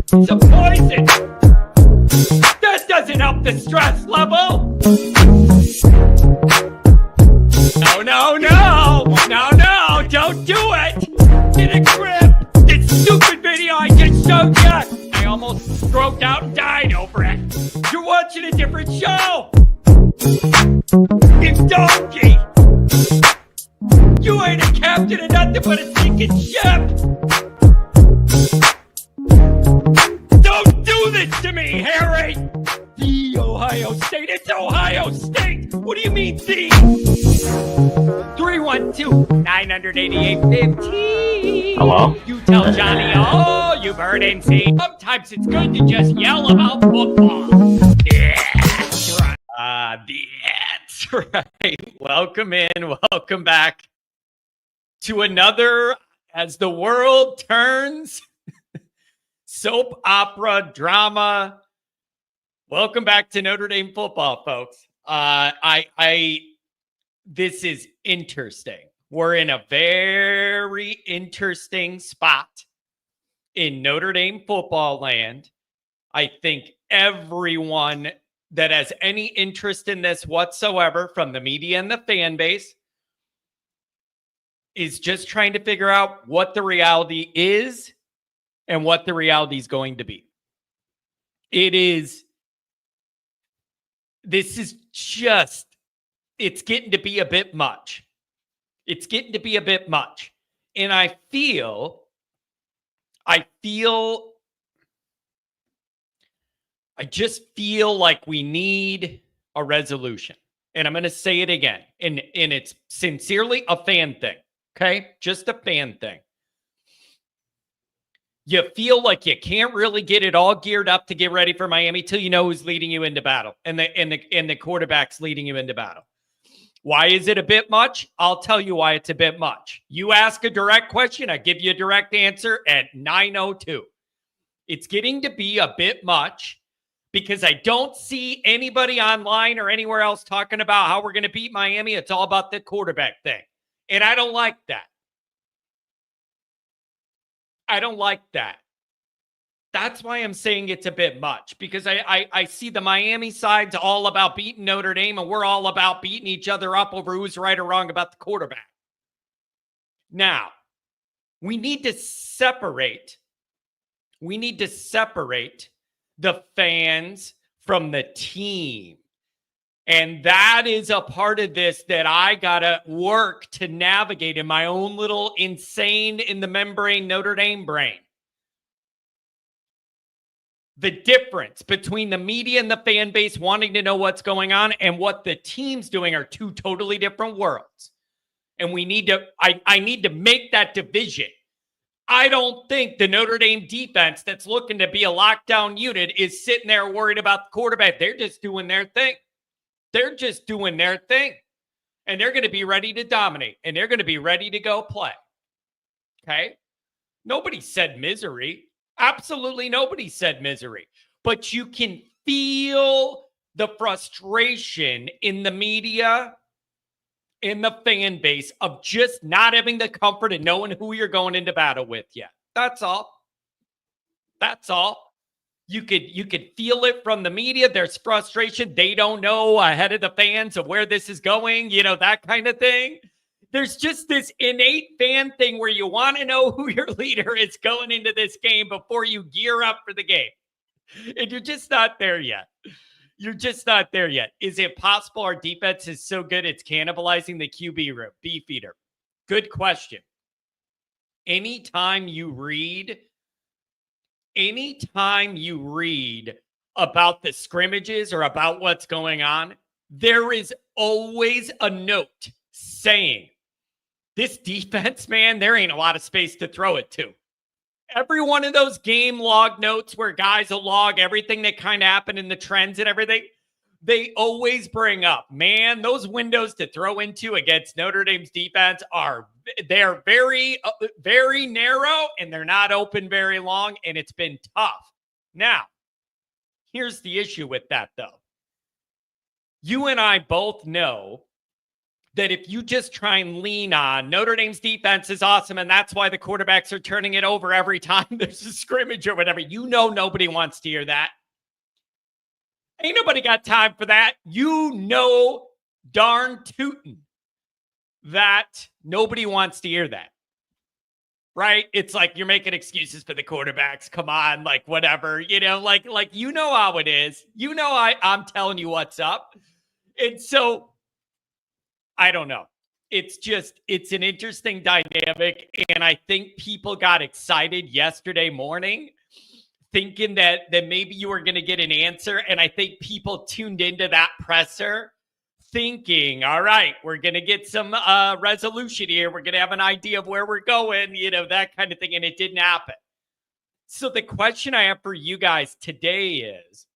Some poison. That doesn't help the stress level. No, don't do it. Get a grip. This stupid video I just showed you. I almost stroked out and died over it. You're watching a different show. It's donkey. You ain't a captain of nothing but a sinking ship. Don't do this to me, Harry. The Ohio State. It's Ohio State. What do you mean, the? 312-988-15. Hello? You tell Johnny all you've heard and seen. Sometimes it's good to just yell about football. That's right. That's right. Welcome in. Welcome back to another As the World Turns soap opera drama. Welcome back to Notre Dame football, folks. This is interesting. We're in a very interesting spot in Notre Dame football land. I think everyone that has any interest in this whatsoever, from the media and the fan base, is just trying to figure out what the reality is and what the reality is going to be. It's getting to be a bit much. It's getting to be a bit much. And I just feel like we need a resolution. And I'm going to say it again. And it's sincerely a fan thing. Okay? Just a fan thing. You feel like you can't really get it all geared up to get ready for Miami till you know who's leading you into battle and the quarterback's leading you into battle. Why is it a bit much? I'll tell you why it's a bit much. You ask a direct question, I give you a direct answer at 9:02. It's getting to be a bit much because I don't see anybody online or anywhere else talking about how we're going to beat Miami. It's all about the quarterback thing. And I don't like that. I don't like that. That's why I'm saying it's a bit much, because I see the Miami side's all about beating Notre Dame, and we're all about beating each other up over who's right or wrong about the quarterback. Now, we need to separate the fans from the team. And that is a part of this that I got to work to navigate in my own little insane in the membrane Notre Dame brain. The difference between the media and the fan base wanting to know what's going on and what the team's doing are two totally different worlds. And I need to make that division. I don't think the Notre Dame defense that's looking to be a lockdown unit is sitting there worried about the quarterback. They're just doing their thing. They're just doing their thing. And they're going to be ready to dominate. And they're going to be ready to go play. Okay? Nobody said misery. Absolutely nobody said misery. But you can feel the frustration in the media, in the fan base, of just not having the comfort of knowing who you're going into battle with yet. That's all. That's all. You could feel it from the media. There's frustration. They don't know ahead of the fans of where this is going, that kind of thing. There's just this innate fan thing where you want to know who your leader is going into this game before you gear up for the game. And you're just not there yet. You're just not there yet. Is it possible our defense is so good it's cannibalizing the QB room? Beefeater. Good question. Anytime you read about the scrimmages or about what's going on, there is always a note saying, this defense, man, there ain't a lot of space to throw it to. Every one of those game log notes where guys will log everything that kind of happened in the trends and everything, they always bring up, man, those windows to throw into against Notre Dame's defense they're very, very narrow, and they're not open very long, and it's been tough. Now, here's the issue with that, though. You and I both know that if you just try and lean on Notre Dame's defense is awesome, and that's why the quarterbacks are turning it over every time there's a scrimmage or whatever, nobody wants to hear that. Ain't nobody got time for that. Darn tootin' that nobody wants to hear that. Right? It's like you're making excuses for the quarterbacks. Come on, like whatever, like how it is. I'm telling you what's up. And so I don't know. It's an interesting dynamic. And I think people got excited yesterday morning thinking that maybe you were going to get an answer. And I think people tuned into that presser thinking, all right, we're going to get some resolution here. We're going to have an idea of where we're going, that kind of thing. And it didn't happen. So the question I have for you guys today is,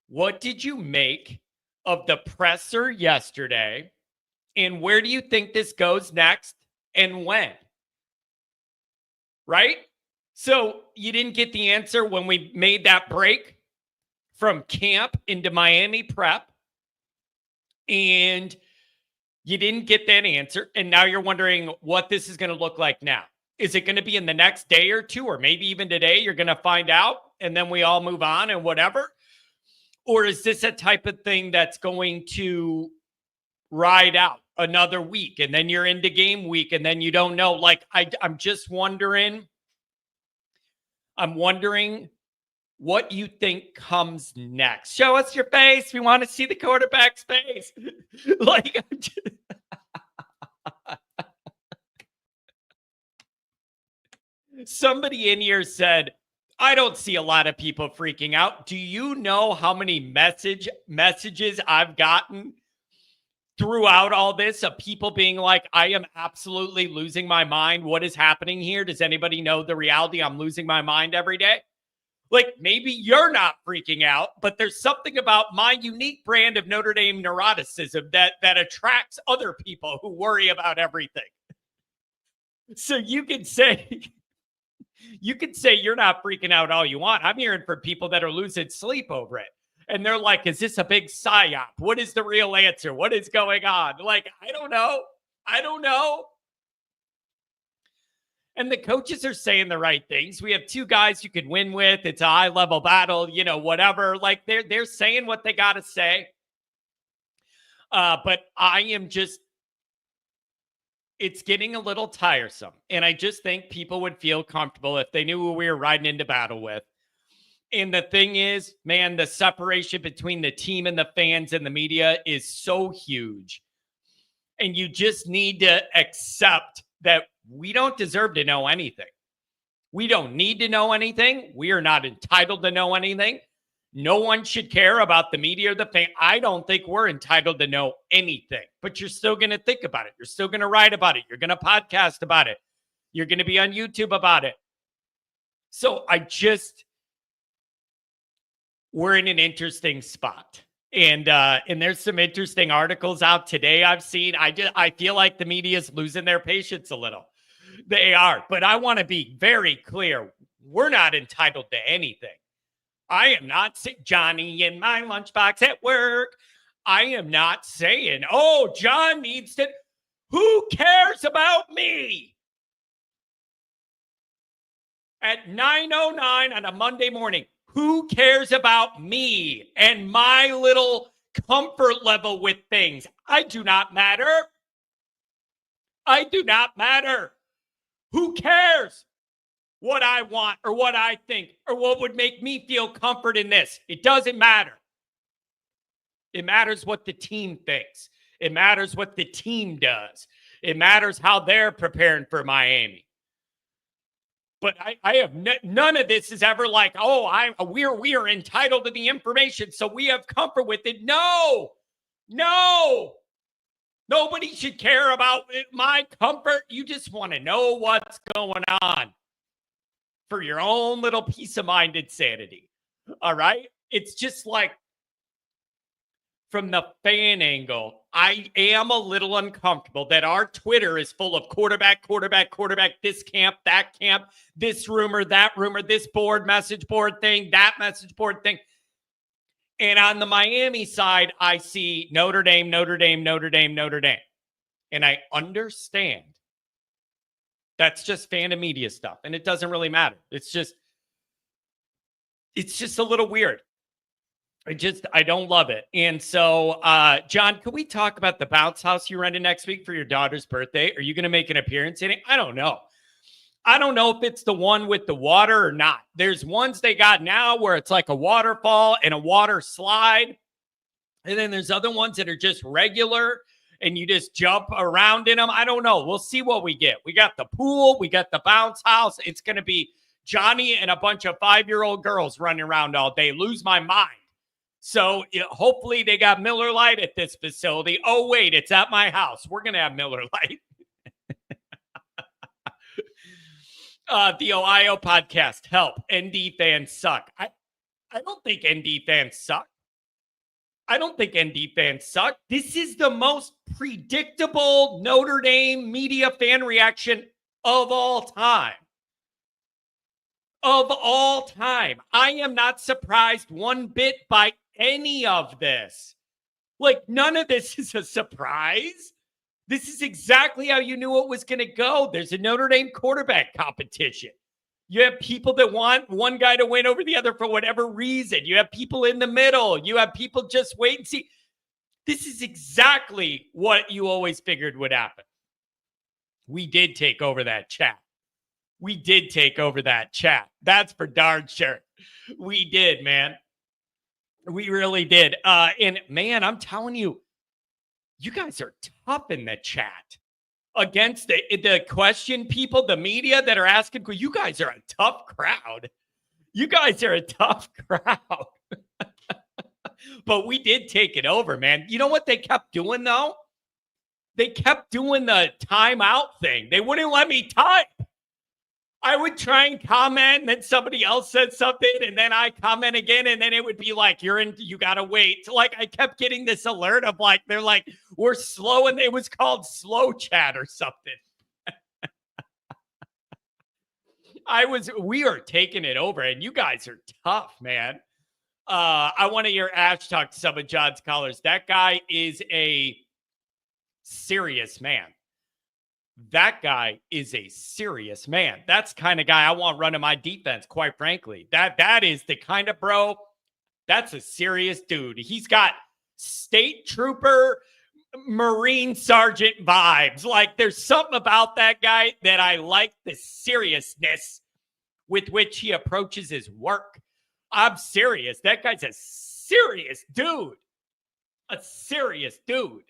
what did you make of the presser yesterday? And where do you think this goes next and when? Right? So you didn't get the answer when we made that break from camp into Miami prep. And you didn't get that answer. And now you're wondering what this is going to look like now. Is it going to be in the next day or two, or maybe even today? You're going to find out and then we all move on and whatever. Or is this a type of thing that's going to ride out another week and then you're into game week and then you don't know? Like, I'm just wondering. I'm wondering what you think comes next. Show us your face. We want to see the quarterback's face. Like, somebody in here said, I don't see a lot of people freaking out. Do you know how many messages I've gotten throughout all this of people being like, I am absolutely losing my mind. What is happening here? Does anybody know the reality? I'm losing my mind every day. Like, maybe you're not freaking out, but there's something about my unique brand of Notre Dame neuroticism that attracts other people who worry about everything. So you can say you're not freaking out all you want. I'm hearing from people that are losing sleep over it. And they're like, is this a big psyop? What is the real answer? What is going on? Like, I don't know. And the coaches are saying the right things. We have two guys you could win with. It's a high-level battle, whatever. Like, they're saying what they got to say. But I am just, it's getting a little tiresome. And I just think people would feel comfortable if they knew who we were riding into battle with. And the thing is, man, the separation between the team and the fans and the media is so huge. And you just need to accept that we don't deserve to know anything. We don't need to know anything. We are not entitled to know anything. No one should care about the media or the fan. I don't think we're entitled to know anything, but you're still going to think about it. You're still going to write about it. You're going to podcast about it. You're going to be on YouTube about it. So we're in an interesting spot. And there's some interesting articles out today I've seen. I feel like the media is losing their patience a little. They are. But I want to be very clear. We're not entitled to anything. I am not saying Johnny in my lunchbox at work. I am not saying, oh, John needs to. Who cares about me? At 9:09 on a Monday morning. Who cares about me and my little comfort level with things? I do not matter. I do not matter. Who cares what I want or what I think or what would make me feel comfort in this? It doesn't matter. It matters what the team thinks. It matters what the team does. It matters how they're preparing for Miami. But I have none of this is ever like, oh, we are entitled to the information, so we have comfort with it. No, nobody should care about my comfort. You just want to know what's going on for your own little peace of mind and sanity. All right, it's just like from the fan angle, I am a little uncomfortable that our Twitter is full of quarterback, this camp, that camp, this rumor, that rumor, this board, message board thing, that message board thing. And on the Miami side, I see Notre Dame, Notre Dame, Notre Dame, Notre Dame. And I understand that's just fandom media stuff. And it doesn't really matter. It's just a little weird. I don't love it. And so, John, could we talk about the bounce house you're renting next week for your daughter's birthday? Are you going to make an appearance in it? I don't know. I don't know if it's the one with the water or not. There's ones they got now where it's like a waterfall and a water slide. And then there's other ones that are just regular and you just jump around in them. I don't know. We'll see what we get. We got the pool. We got the bounce house. It's going to be Johnny and a bunch of 5-year-old girls running around all day. Lose my mind. So hopefully they got Miller Lite at this facility. Oh, wait, it's at my house. We're going to have Miller Lite. The Ohio podcast, help. ND fans suck. I don't think ND fans suck. I don't think ND fans suck. This is the most predictable Notre Dame media fan reaction of all time. Of all time. I am not surprised one bit by any of this. Like, none of this is a surprise. This is exactly how you knew it was going to go. There's a Notre Dame quarterback competition. You have people that want one guy to win over the other for whatever reason. You have people in the middle. You have people just wait and see. This is exactly what you always figured would happen. We did take over that chat. We did take over that chat. That's for darn sure. We did, man. We really did. And man, I'm telling you, you guys are tough in the chat against the question people, the media that are asking. You guys are a tough crowd. You guys are a tough crowd. But we did take it over, man. You know what they kept doing, though? They kept doing the timeout thing. They wouldn't let me type. I would try and comment, and then somebody else said something, and then I comment again, and then it would be like, you got to wait. Like, I kept getting this alert of like, they're like, we're slow, and it was called slow chat or something. We are taking it over, and you guys are tough, man. I want to hear Ash talk to some of John's callers. That guy is a serious man. That guy is a serious man. That's the kind of guy I want running my defense, quite frankly. That is the kind of bro, that's a serious dude. He's got state trooper, Marine sergeant vibes. Like, there's something about that guy that I like, the seriousness with which he approaches his work. I'm serious. That guy's a serious dude. A serious dude.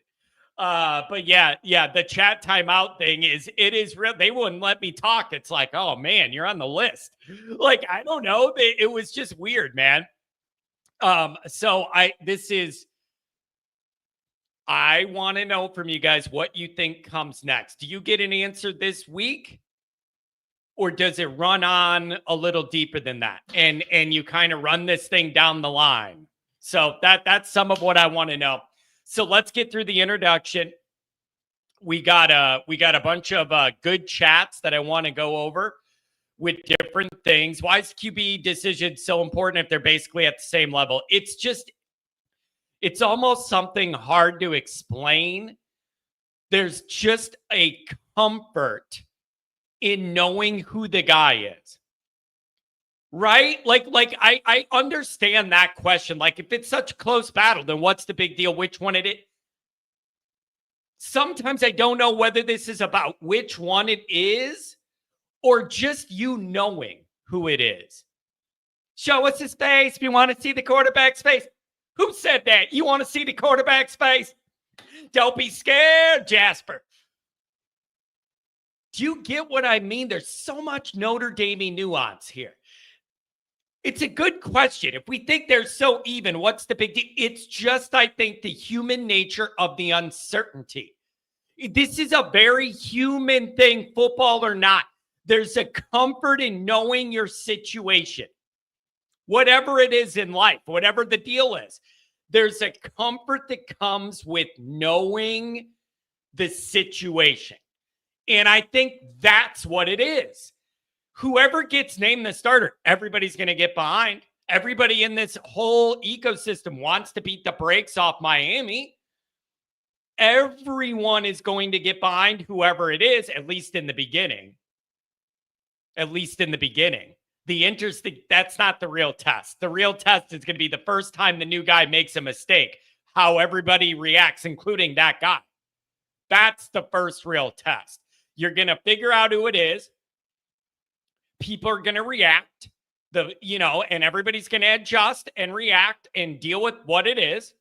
But yeah, the chat timeout thing is real. They wouldn't let me talk. It's like, oh man, you're on the list. Like, I don't know. It was just weird, man. So I want to know from you guys what you think comes next. Do you get an answer this week? Or does it run on a little deeper than that? And you kind of run this thing down the line. So that's some of what I want to know. So let's get through the introduction. We got a bunch of good chats that I want to go over with different things. Why is QB decision so important if they're basically at the same level? It's almost something hard to explain. There's just a comfort in knowing who the guy is. Right? Like I understand that question. Like, if it's such a close battle, then what's the big deal? Which one it is? Sometimes I don't know whether this is about which one it is or just you knowing who it is. Show us his face. We want to see the quarterback's face. Who said that? You want to see the quarterback's face? Don't be scared, Jasper. Do you get what I mean? There's so much Notre Dame nuance here. It's a good question. If we think they're so even, what's the big deal? It's just, I think, the human nature of the uncertainty. This is a very human thing, football or not. There's a comfort in knowing your situation. Whatever it is in life, whatever the deal is, there's a comfort that comes with knowing the situation. And I think that's what it is. Whoever gets named the starter, everybody's going to get behind. Everybody in this whole ecosystem wants to beat the brakes off Miami. Everyone is going to get behind whoever it is, at least in the beginning. At least in the beginning. That's not the real test. The real test is going to be the first time the new guy makes a mistake, how everybody reacts, including that guy. That's the first real test. You're going to figure out who it is. People are going to react. And everybody's going to adjust and react and deal with what it is.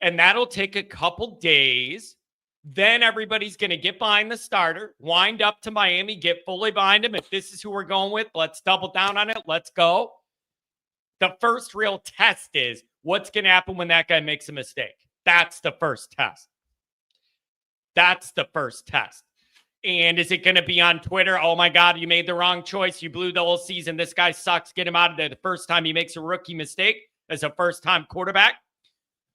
And that'll take a couple days. Then everybody's going to get behind the starter, wind up to Miami, get fully behind him. If this is who we're going with, let's double down on it. Let's go. The first real test is what's going to happen when that guy makes a mistake. That's the first test. That's the first test. And is it going to be on Twitter? Oh, my God, you made the wrong choice. You blew the whole season. This guy sucks. Get him out of there the first time he makes a rookie mistake as a first-time quarterback.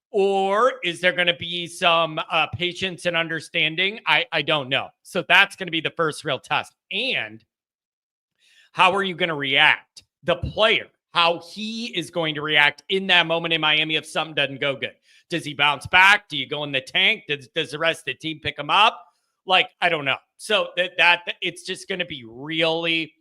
Or is there going to be some patience and understanding? I don't know. So that's going to be the first real test. And how are you going to react? The player, how he is going to react in that moment in Miami if something doesn't go good. Does he bounce back? Do you go in the tank? Does the rest of the team pick him up? I don't know. So that it's just going to be really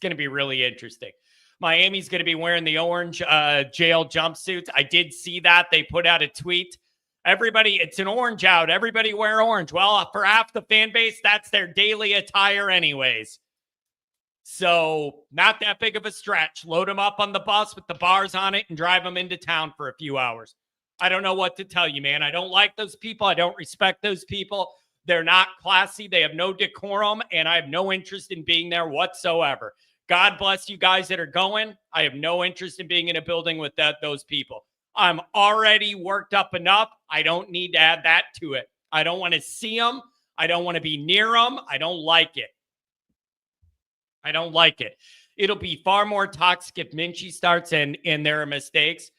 interesting. Miami's going to be wearing the orange jail jumpsuits. I did see that. They put out a tweet. Everybody, it's an orange out. Everybody wear orange. Well, for half the fan base, that's their daily attire anyways. So not that big of a stretch. Load them up on the bus with the bars on it and drive them into town for a few hours. I don't know what to tell you, man. I don't like those people. I don't respect those people. They're not classy. They have no decorum, and I have no interest in being there whatsoever. God bless you guys that are going. I have no interest in being in a building with those people. I'm already worked up enough. I don't need to add that to it. I don't want to see them. I don't want to be near them. I don't like it. I don't like it. It'll be far more toxic if Minchie starts and there are mistakes.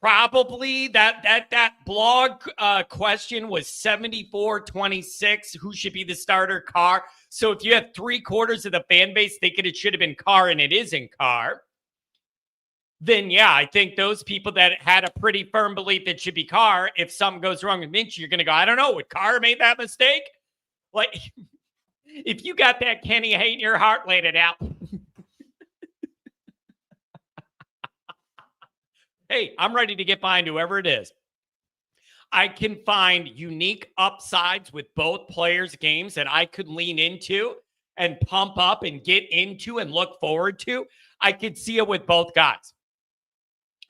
Probably that blog question was 74-26. Who should be the starter? Carr. So if you have 3/4 of the fan base thinking it should have been Carr and it isn't Carr, then yeah, I think those people that had a pretty firm belief it should be Carr, if something goes wrong with Minchie, you're going to go, I don't know, would Carr made that mistake? If you got that Kenny hate in your heart, laid it out. Hey, I'm ready to get behind whoever it is. I can find unique upsides with both players' games that I could lean into and pump up and get into and look forward to. I could see it with both guys.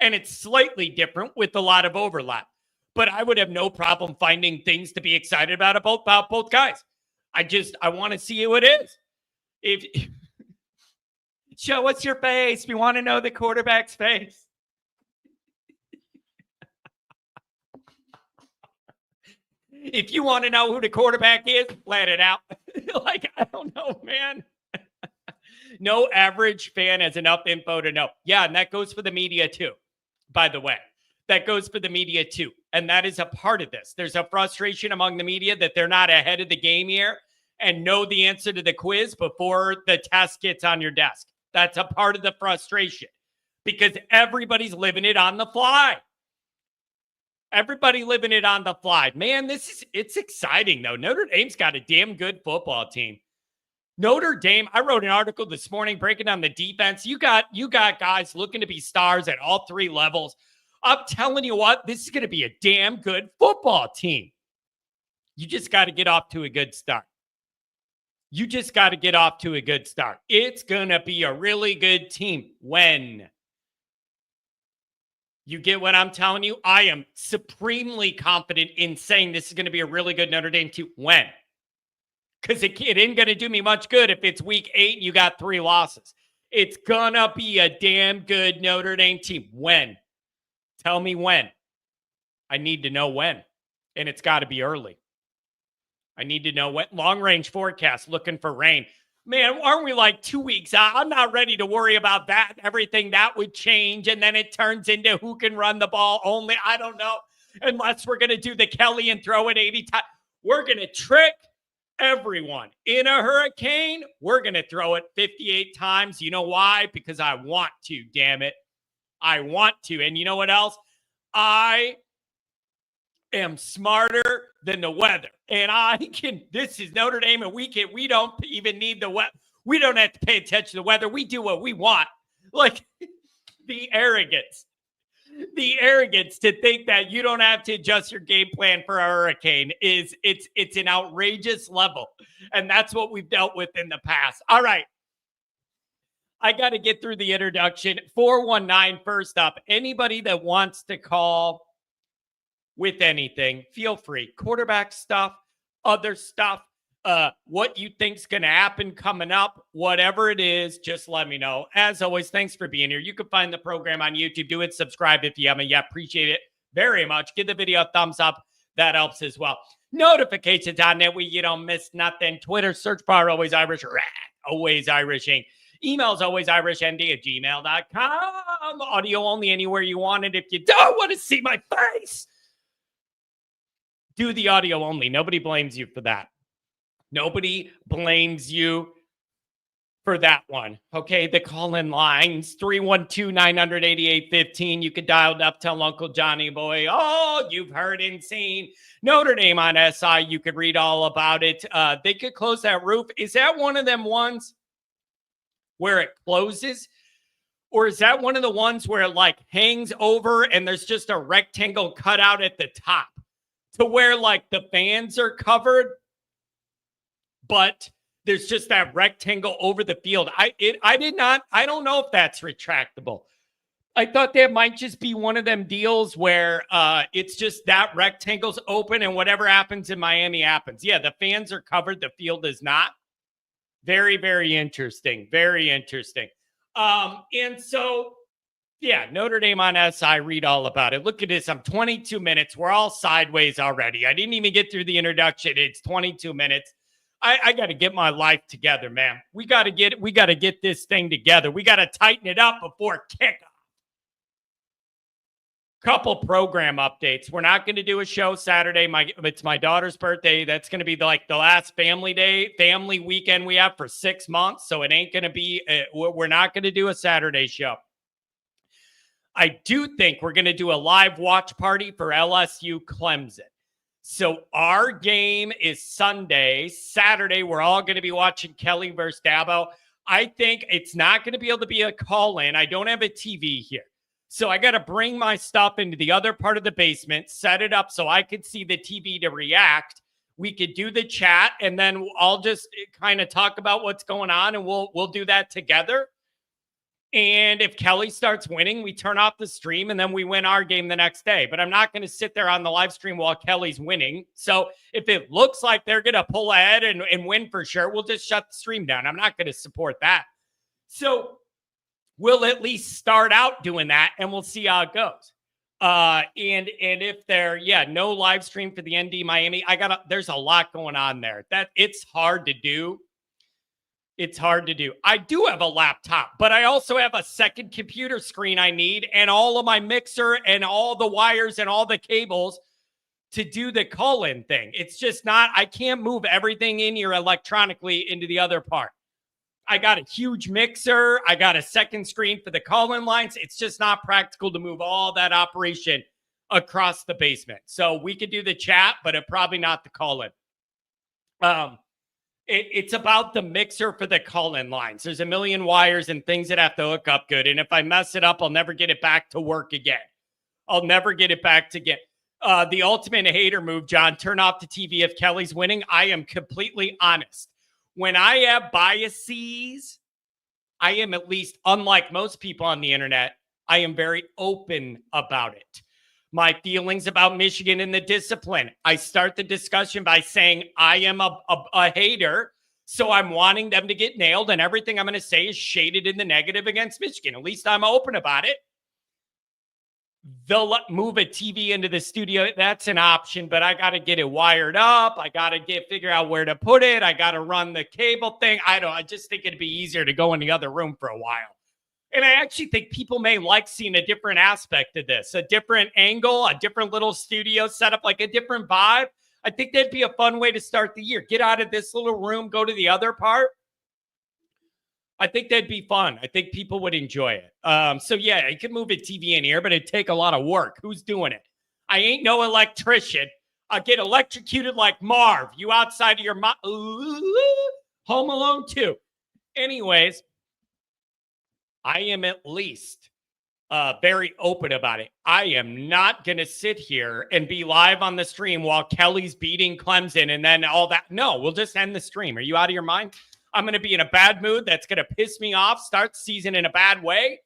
And it's slightly different with a lot of overlap. But I would have no problem finding things to be excited about both guys. I want to see who it is. Show us your face. We want to know the quarterback's face. If you want to know who the quarterback is, let it out. I don't know, man. No average fan has enough info to know. Yeah, and that goes for the media too, by the way. That goes for the media too. And that is a part of this. There's a frustration among the media that they're not ahead of the game here and know the answer to the quiz before the test gets on your desk. That's a part of the frustration because everybody's living it on the fly. Everybody living it on the fly. Man, it's exciting, though. Notre Dame's got a damn good football team. Notre Dame, I wrote an article this morning breaking down the defense. You got guys looking to be stars at all three levels. I'm telling you what, this is going to be a damn good football team. You just got to get off to a good start. It's going to be a really good team when... You get what I'm telling you? I am supremely confident in saying this is going to be a really good Notre Dame team. When? Because it ain't going to do me much good if it's week 8 and you got 3 losses. It's going to be a damn good Notre Dame team. When? Tell me when. I need to know when. And it's got to be early. I need to know when. Long-range forecast looking for rain. Man, aren't we 2 weeks out? I'm not ready to worry about that. Everything that would change, and then it turns into who can run the ball only. I don't know. Unless we're going to do the Kelly and throw it 80 times. We're going to trick everyone. In a hurricane, we're going to throw it 58 times. You know why? Because I want to, damn it. I want to. And you know what else? I am smarter than the weather. And this is Notre Dame, and we don't even need the weather. We don't have to pay attention to the weather. We do what we want. Like the arrogance to think that you don't have to adjust your game plan for a hurricane it's an outrageous level. And that's what we've dealt with in the past. All right. I got to get through the introduction. 419 first up. Anybody that wants to call with anything, feel free. Quarterback stuff, other stuff, what you think's going to happen coming up, whatever it is, just let me know. As always, thanks for being here. You can find the program on YouTube. Do it, subscribe if you haven't yet. Appreciate it very much. Give the video a thumbs up. That helps as well. Notifications on that way you don't miss nothing. Twitter, search bar, Always Irish, Always Irishing. Emails, alwaysirishnd@gmail.com. Audio only anywhere you want it. If you don't want to see my face, do the audio only. Nobody blames you for that. Nobody blames you for that one. Okay, the call-in lines, 312-900-8815. You could dial it up, tell Uncle Johnny Boy, oh, you've heard and seen Notre Dame on SI. You could read all about it. They could close that roof. Is that one of them ones where it closes? Or is that one of the ones where it like hangs over and there's just a rectangle cut out at the top to where like the fans are covered, but there's just that rectangle over the field? I don't know if that's retractable. I thought that might just be one of them deals where it's just that rectangle's open and whatever happens in Miami happens. Yeah, the fans are covered. The field is not. Very, very interesting. Very interesting. And so, yeah, Notre Dame on SI, read all about it. Look at this. I'm 22 minutes. We're all sideways already. I didn't even get through the introduction. It's 22 minutes. I got to get my life together, man. We got to get this thing together. We got to tighten it up before kickoff. Couple program updates. We're not going to do a show Saturday. It's my daughter's birthday. That's going to be like the last family weekend we have for 6 months. So it ain't going to be, we're not going to do a Saturday show. I do think we're going to do a live watch party for LSU Clemson. So our game is Sunday. Saturday, we're all going to be watching Kelly versus Dabo. I think it's not going to be able to be a call-in. I don't have a TV here. So I got to bring my stuff into the other part of the basement, set it up so I could see the TV to react. We could do the chat, and then I'll just kind of talk about what's going on, and we'll do that together. And if Kelly starts winning, we turn off the stream, and then we win our game the next day. But I'm not going to sit there on the live stream while Kelly's winning. So if it looks like they're going to pull ahead and win for sure, we'll just shut the stream down. I'm not going to support that. So we'll at least start out doing that, and we'll see how it goes. And if no live stream for the ND Miami, there's a lot going on there. That it's hard to do. It's hard to do. I do have a laptop, but I also have a second computer screen I need, and all of my mixer and all the wires and all the cables to do the call-in thing. It's just not, I can't move everything in here electronically into the other part. I got a huge mixer. I got a second screen for the call-in lines. It's just not practical to move all that operation across the basement. So we could do the chat, but probably not the call-in. It's about the mixer for the call-in lines. There's a million wires and things that have to hook up good. And if I mess it up, I'll never get it back to work again. I'll never get it back to get. The ultimate hater move, John, turn off the TV if Kelly's winning. I am completely honest. When I have biases, I am, at least unlike most people on the internet, I am very open about it. My feelings about Michigan and the discipline. I start the discussion by saying I am a hater, so I'm wanting them to get nailed, and everything I'm going to say is shaded in the negative against Michigan. At least I'm open about it. They'll move a TV into the studio. That's an option, but I got to get it wired up. I got to figure out where to put it. I got to run the cable thing. I just think it'd be easier to go in the other room for a while. And I actually think people may like seeing a different aspect of this, a different angle, a different little studio setup, like a different vibe. I think that'd be a fun way to start the year. Get out of this little room, go to the other part. I think that'd be fun. I think people would enjoy it. So yeah, you could move a TV in here, but it'd take a lot of work. Who's doing it? I ain't no electrician. I'll get electrocuted like Marv. You outside of your Home Alone 2. Anyways, I am at least very open about it. I am not going to sit here and be live on the stream while Kelly's beating Clemson and then all that. No, we'll just end the stream. Are you out of your mind? I'm going to be in a bad mood. That's going to piss me off, start the season in a bad way.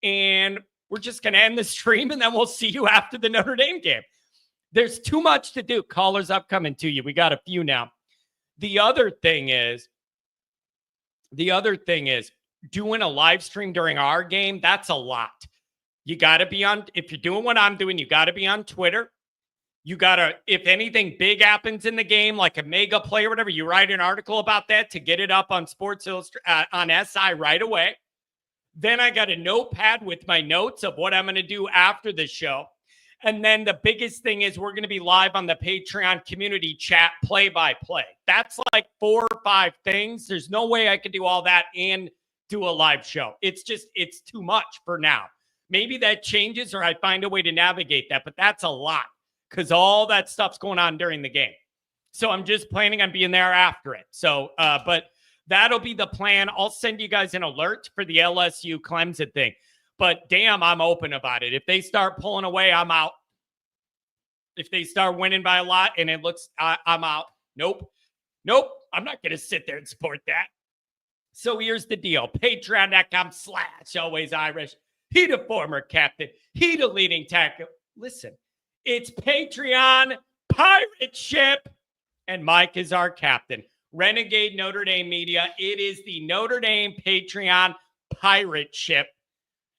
And we're just going to end the stream, and then we'll see you after the Notre Dame game. There's too much to do. Callers upcoming to you. We got a few now. The other thing is doing a live stream during our game. That's a lot. You got to be on, if you're doing what I'm doing, you got to be on Twitter. You got to, if anything big happens in the game, like a mega play or whatever, you write an article about that to get it up on Sports Illustrated, on SI right away. Then I got a notepad with my notes of what I'm going to do after the show. And then the biggest thing is we're going to be live on the Patreon community chat play-by-play. That's like 4 or 5 things. There's no way I could do all that and do a live show. It's too much for now. Maybe that changes or I find a way to navigate that, but that's a lot because all that stuff's going on during the game. So I'm just planning on being there after it. So, but that'll be the plan. I'll send you guys an alert for the LSU Clemson thing. But damn, I'm open about it. If they start pulling away, I'm out. If they start winning by a lot and it looks, I'm out. Nope. I'm not going to sit there and support that. So here's the deal. Patreon.com/alwaysirish. He the former captain. He the leading tackle. Listen, it's Patreon pirate ship. And Mike is our captain. Renegade Notre Dame Media. It is the Notre Dame Patreon pirate ship.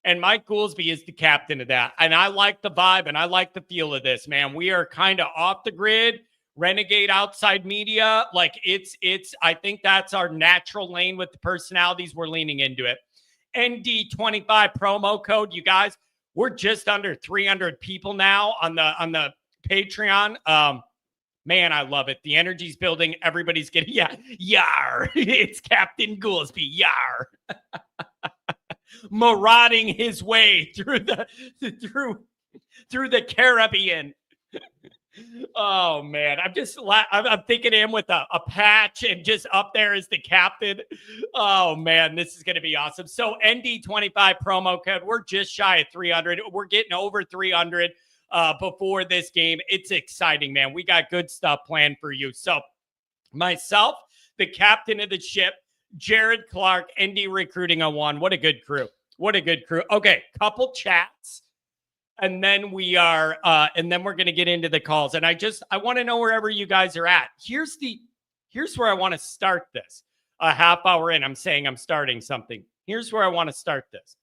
And Mike Goolsby is the captain of that. And I like the vibe and I like the feel of this, man. We are kind of off the grid, renegade outside media. Like I think that's our natural lane with the personalities. We're leaning into it. ND25 promo code, you guys. We're just under 300 people now on the Patreon. Man, I love it. The energy's building. Everybody's getting, yar. It's Captain Goolsby, yar. Marauding his way through the Caribbean. Oh man, I'm thinking of him with a patch and just up there as the captain. Oh man, this is going to be awesome. So ND25 promo code. We're just shy of 300. We're getting over 300 before this game. It's exciting, man. We got good stuff planned for you. So myself, the captain of the ship, Jared Clark, ND Recruiting 01. What a good crew. Okay, couple chats. And then we're going to get into the calls. And I want to know wherever you guys are at. Here's where I want to start this. A half hour in, I'm saying I'm starting something. Here's where I want to start this.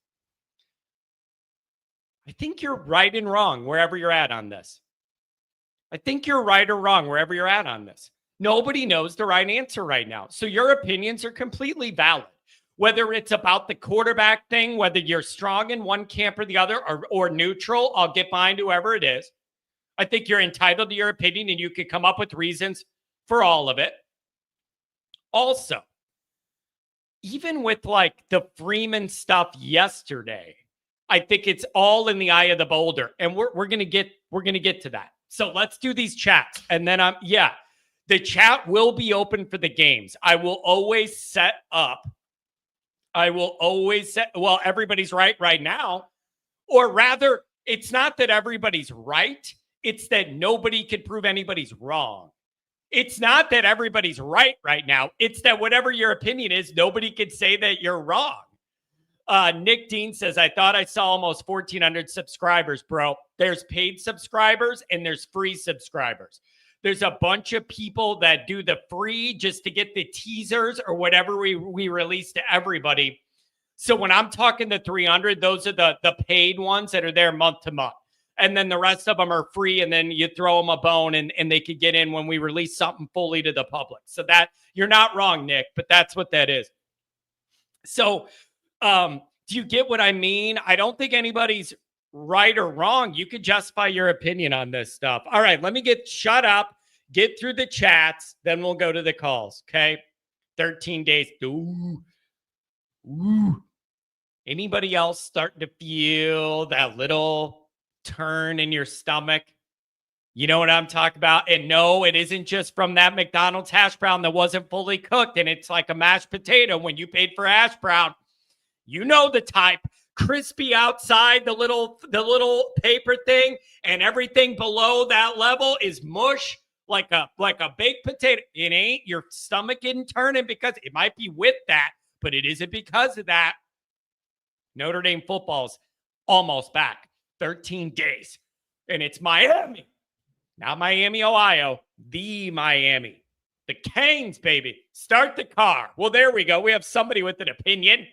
I think you're right and wrong wherever you're at on this. I think you're right or wrong wherever you're at on this. Nobody knows the right answer right now. So your opinions are completely valid. Whether it's about the quarterback thing, whether you're strong in one camp or the other, or neutral, I'll get behind whoever it is. I think you're entitled to your opinion and you can come up with reasons for all of it. Also, even with like the Freeman stuff yesterday, I think it's all in the eye of the beholder. And we're going to get to that. So let's do these chats. And then the chat will be open for the games. I will always set, well, everybody's right now. Or rather, it's not that everybody's right. It's that nobody can prove anybody's wrong. It's not that everybody's right now. It's that whatever your opinion is, nobody can say that you're wrong. Nick Dean says, I thought I saw almost 1,400 subscribers, bro. There's paid subscribers and there's free subscribers. There's a bunch of people that do the free just to get the teasers or whatever we release to everybody. So when I'm talking the 300, those are the paid ones that are there month to month. And then the rest of them are free. And then you throw them a bone and they could get in when we release something fully to the public. So that you're not wrong, Nick, but that's what that is. So do you get what I mean? I don't think anybody's right or wrong. You could justify your opinion on this stuff. All right, let me shut up, Get through the chats, then we'll go to the calls, okay? 13 days. Ooh. Anybody else starting to feel that little turn in your stomach? You know what I'm talking about? And no, it isn't just from that McDonald's hash brown that wasn't fully cooked and it's like a mashed potato when you paid for hash brown. You know the type. Crispy outside, the little paper thing, and everything below that level is mush like a baked potato. It ain't. Your stomach isn't turning because it might be with that, but it isn't because of that. Notre Dame football's almost back. 13 days. And it's Miami. Not Miami, Ohio. The Miami. The Canes, baby. Start the car. Well, there we go. We have somebody with an opinion.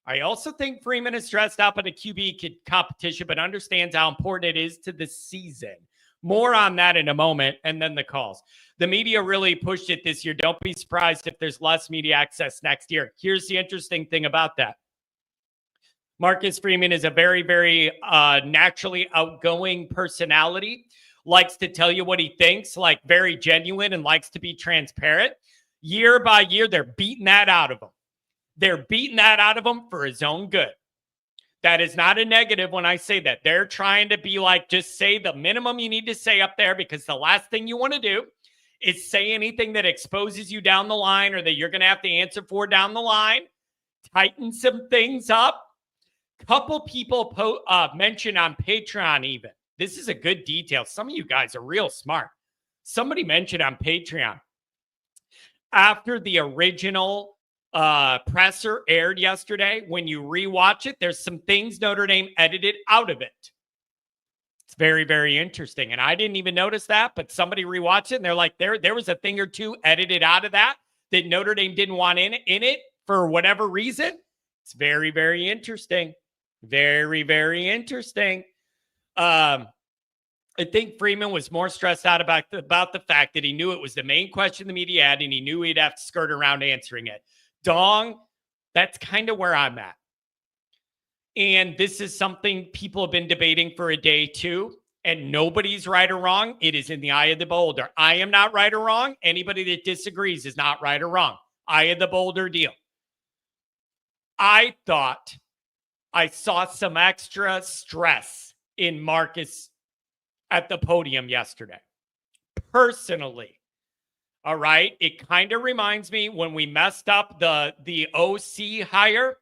I also think Freeman is stressed out by the QB competition, but understands how important it is to the season. More on that in a moment, and then the calls. The media really pushed it this year. Don't be surprised if there's less media access next year. Here's the interesting thing about that. Marcus Freeman is a very, very naturally outgoing personality, likes to tell you what he thinks, like very genuine and likes to be transparent. Year by year, they're beating that out of him. They're beating that out of him for his own good. That is not a negative when I say that. They're trying to be like, just say the minimum you need to say up there, because the last thing you want to do is say anything that exposes you down the line or that you're going to have to answer for down the line. Tighten some things up. Couple people mentioned on Patreon even. This is a good detail. Some of you guys are real smart. Somebody mentioned on Patreon, after the original presser aired yesterday, when you rewatch it, there's some things Notre Dame edited out of it. It's very, very interesting. And I didn't even notice that, but somebody rewatched it and they're like, there was a thing or two edited out of that Notre Dame didn't want in it for whatever reason. It's very, very interesting. Very, very interesting. I think Freeman was more stressed out about the fact that he knew it was the main question the media had, and he knew he'd have to skirt around answering it. Dong, that's kind of where I'm at. And this is something people have been debating for a day too, and nobody's right or wrong. It is in the eye of the beholder. I am not right or wrong. Anybody that disagrees is not right or wrong. Eye of the beholder deal. I thought I saw some extra stress in Marcus at the podium yesterday. Personally. All right. It kind of reminds me when we messed up the OC hire,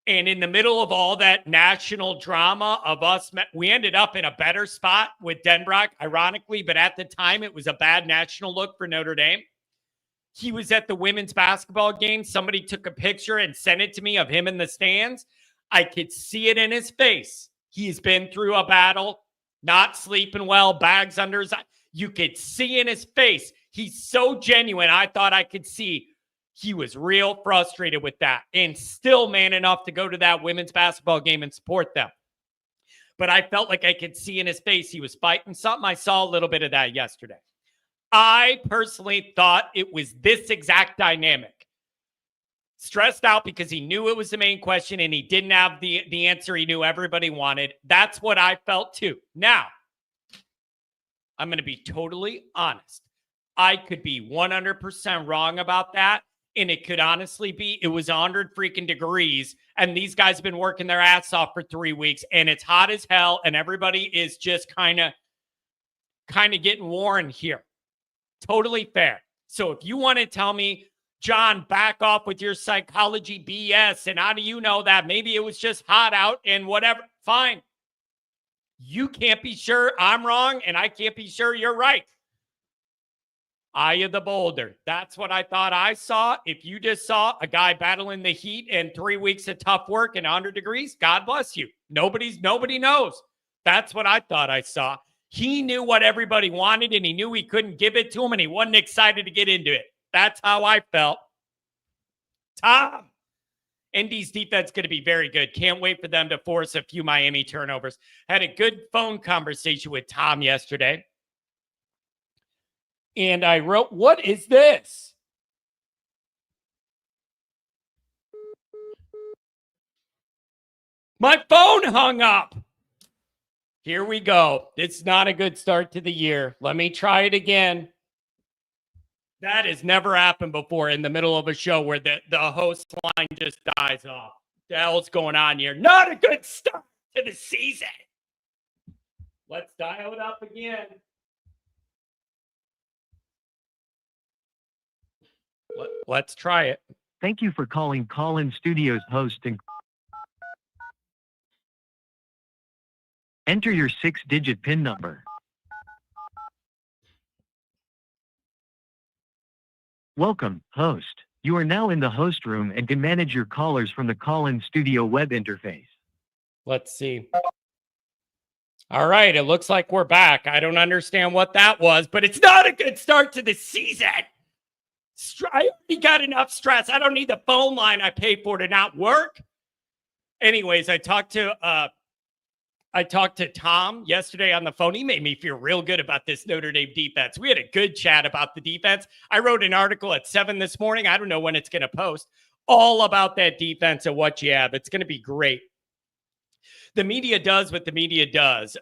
and in the middle of all that national drama of us, we ended up in a better spot with Denbrock, ironically, but at the time it was a bad national look for Notre Dame. He was at the women's basketball game. Somebody took a picture and sent it to me of him in the stands. I could see it in his face. He's been through a battle, not sleeping well, bags under his eyes. You could see in his face. He's so genuine. I thought I could see he was real frustrated with that, and still man enough to go to that women's basketball game and support them. But I felt like I could see in his face he was fighting something. I saw a little bit of that yesterday. I personally thought it was this exact dynamic. Stressed out because he knew it was the main question and he didn't have the answer he knew everybody wanted. That's what I felt too. Now, I'm going to be totally honest. I could be 100% wrong about that. And it could honestly be, it was 100 freaking degrees. And these guys have been working their ass off for 3 weeks. And it's hot as hell. And everybody is just kind of getting worn here. Totally fair. So if you want to tell me, John, back off with your psychology BS, and how do you know that? Maybe it was just hot out and whatever. Fine. You can't be sure I'm wrong, and I can't be sure you're right. Eye of the beholder. That's what I thought I saw. If you just saw a guy battling the heat and 3 weeks of tough work and 100 degrees, God bless you. Nobody knows. That's what I thought I saw. He knew what everybody wanted, and he knew he couldn't give it to him, and he wasn't excited to get into it. That's how I felt. Tom. Indy's defense going to be very good. Can't wait for them to force a few Miami turnovers. Had a good phone conversation with Tom yesterday. And I wrote, what is this? My phone hung up. Here we go. It's not a good start to the year. Let me try it again. That has never happened before in the middle of a show where the host line just dies off. The hell's going on here? Not a good start to the season. Let's dial it up again. Let's try it. Thank you for calling Call-In Studios host and enter your 6-digit PIN number. Welcome, host. You are now in the host room and can manage your callers from the Call-In Studio web interface. Let's see. All right, it looks like we're back. I don't understand what that was, but it's not a good start to the season. I already got enough stress. I don't need the phone line I paid for to not work. Anyways, I talked to Tom yesterday on the phone. He made me feel real good about this Notre Dame defense. We had a good chat about the defense. I wrote an article at 7 this morning. I don't know when it's going to post. All about that defense and what you have. It's going to be great. The media does what the media does.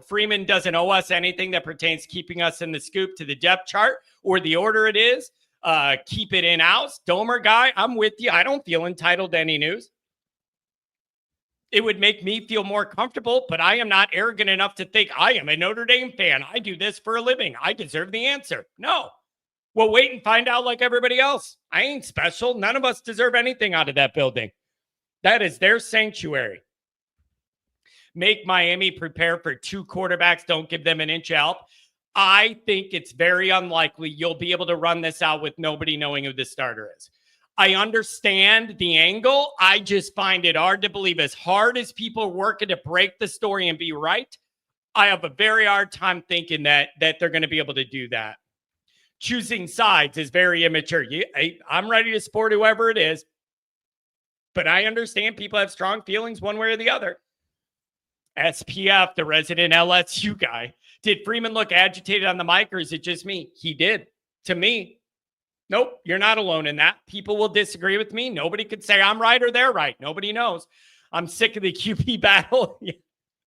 Freeman doesn't owe us anything that pertains to keeping us in the scoop to the depth chart or the order it is. Keep it in-house. Domer guy, I'm with you. I don't feel entitled to any news. It would make me feel more comfortable, but I am not arrogant enough to think I am a Notre Dame fan. I do this for a living. I deserve the answer. No. We'll wait and find out like everybody else. I ain't special. None of us deserve anything out of that building. That is their sanctuary. Make Miami prepare for 2 quarterbacks. Don't give them an inch of help. I think it's very unlikely you'll be able to run this out with nobody knowing who the starter is. I understand the angle. I just find it hard to believe, as hard as people are working to break the story and be right, I have a very hard time thinking that they're going to be able to do that. Choosing sides is very immature. I'm ready to support whoever it is, but I understand people have strong feelings one way or the other. SPF, the resident LSU guy. Did Freeman look agitated on the mic, or is it just me? He did. To me, nope, you're not alone in that. People will disagree with me. Nobody could say I'm right or they're right. Nobody knows. I'm sick of the QB battle.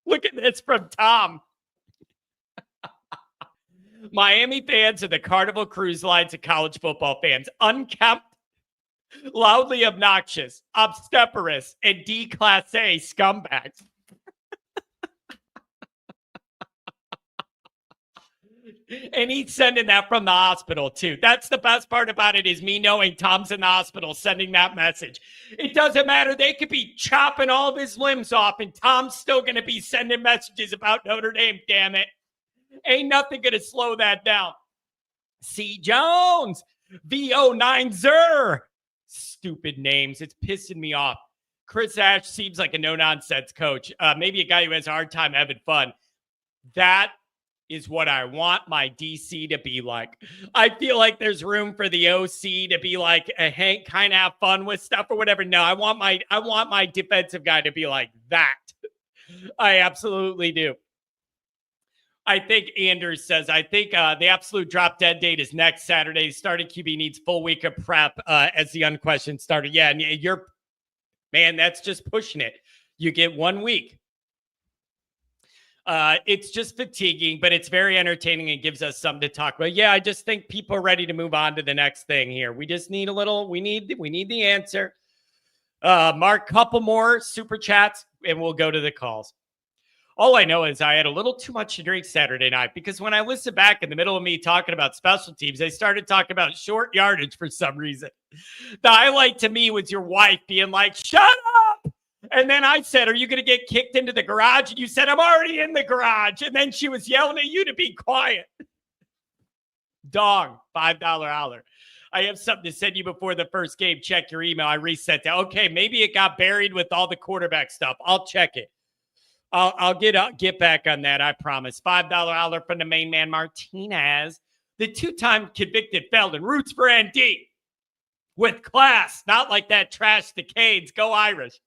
Look at this from Tom. Miami fans are the Carnival Cruise Lines of college football fans. Unkempt, loudly obnoxious, obstreperous, and D-Class A scumbags. And he's sending that from the hospital, too. That's the best part about it, is me knowing Tom's in the hospital sending that message. It doesn't matter. They could be chopping all of his limbs off, and Tom's still going to be sending messages about Notre Dame, damn it. Ain't nothing going to slow that down. C. Jones, VO9zer. Stupid names. It's pissing me off. Chris Ash seems like a no-nonsense coach. Maybe a guy who has a hard time having fun. That is what I want my DC to be like. I feel like there's room for the OC to be like a Hank, kind of have fun with stuff or whatever. No, I want my defensive guy to be like that. I absolutely do. I think Anders says, the absolute drop dead date is next Saturday. Starting QB needs full week of prep as the unquestioned starter. Yeah, and that's just pushing it. You get 1 week. It's just fatiguing, but it's very entertaining and gives us something to talk about. Yeah, I just think people are ready to move on to the next thing here. We just need we need the answer. Mark, couple more super chats and we'll go to the calls. All I know is I had a little too much to drink Saturday night, because when I listened back in the middle of me talking about special teams, they started talking about short yardage for some reason. The highlight to me was your wife being like, shut up. And then I said, are you going to get kicked into the garage? And you said, I'm already in the garage. And then she was yelling at you to be quiet. Dog, $5 holler. I have something to send you before the first game. Check your email. I reset that. Okay, maybe it got buried with all the quarterback stuff. I'll check it. I'll get back on that, I promise. $5 holler from the main man, Martinez. The 2-time convicted felon, roots for ND. With class, not like that trash the Canes. Go Irish.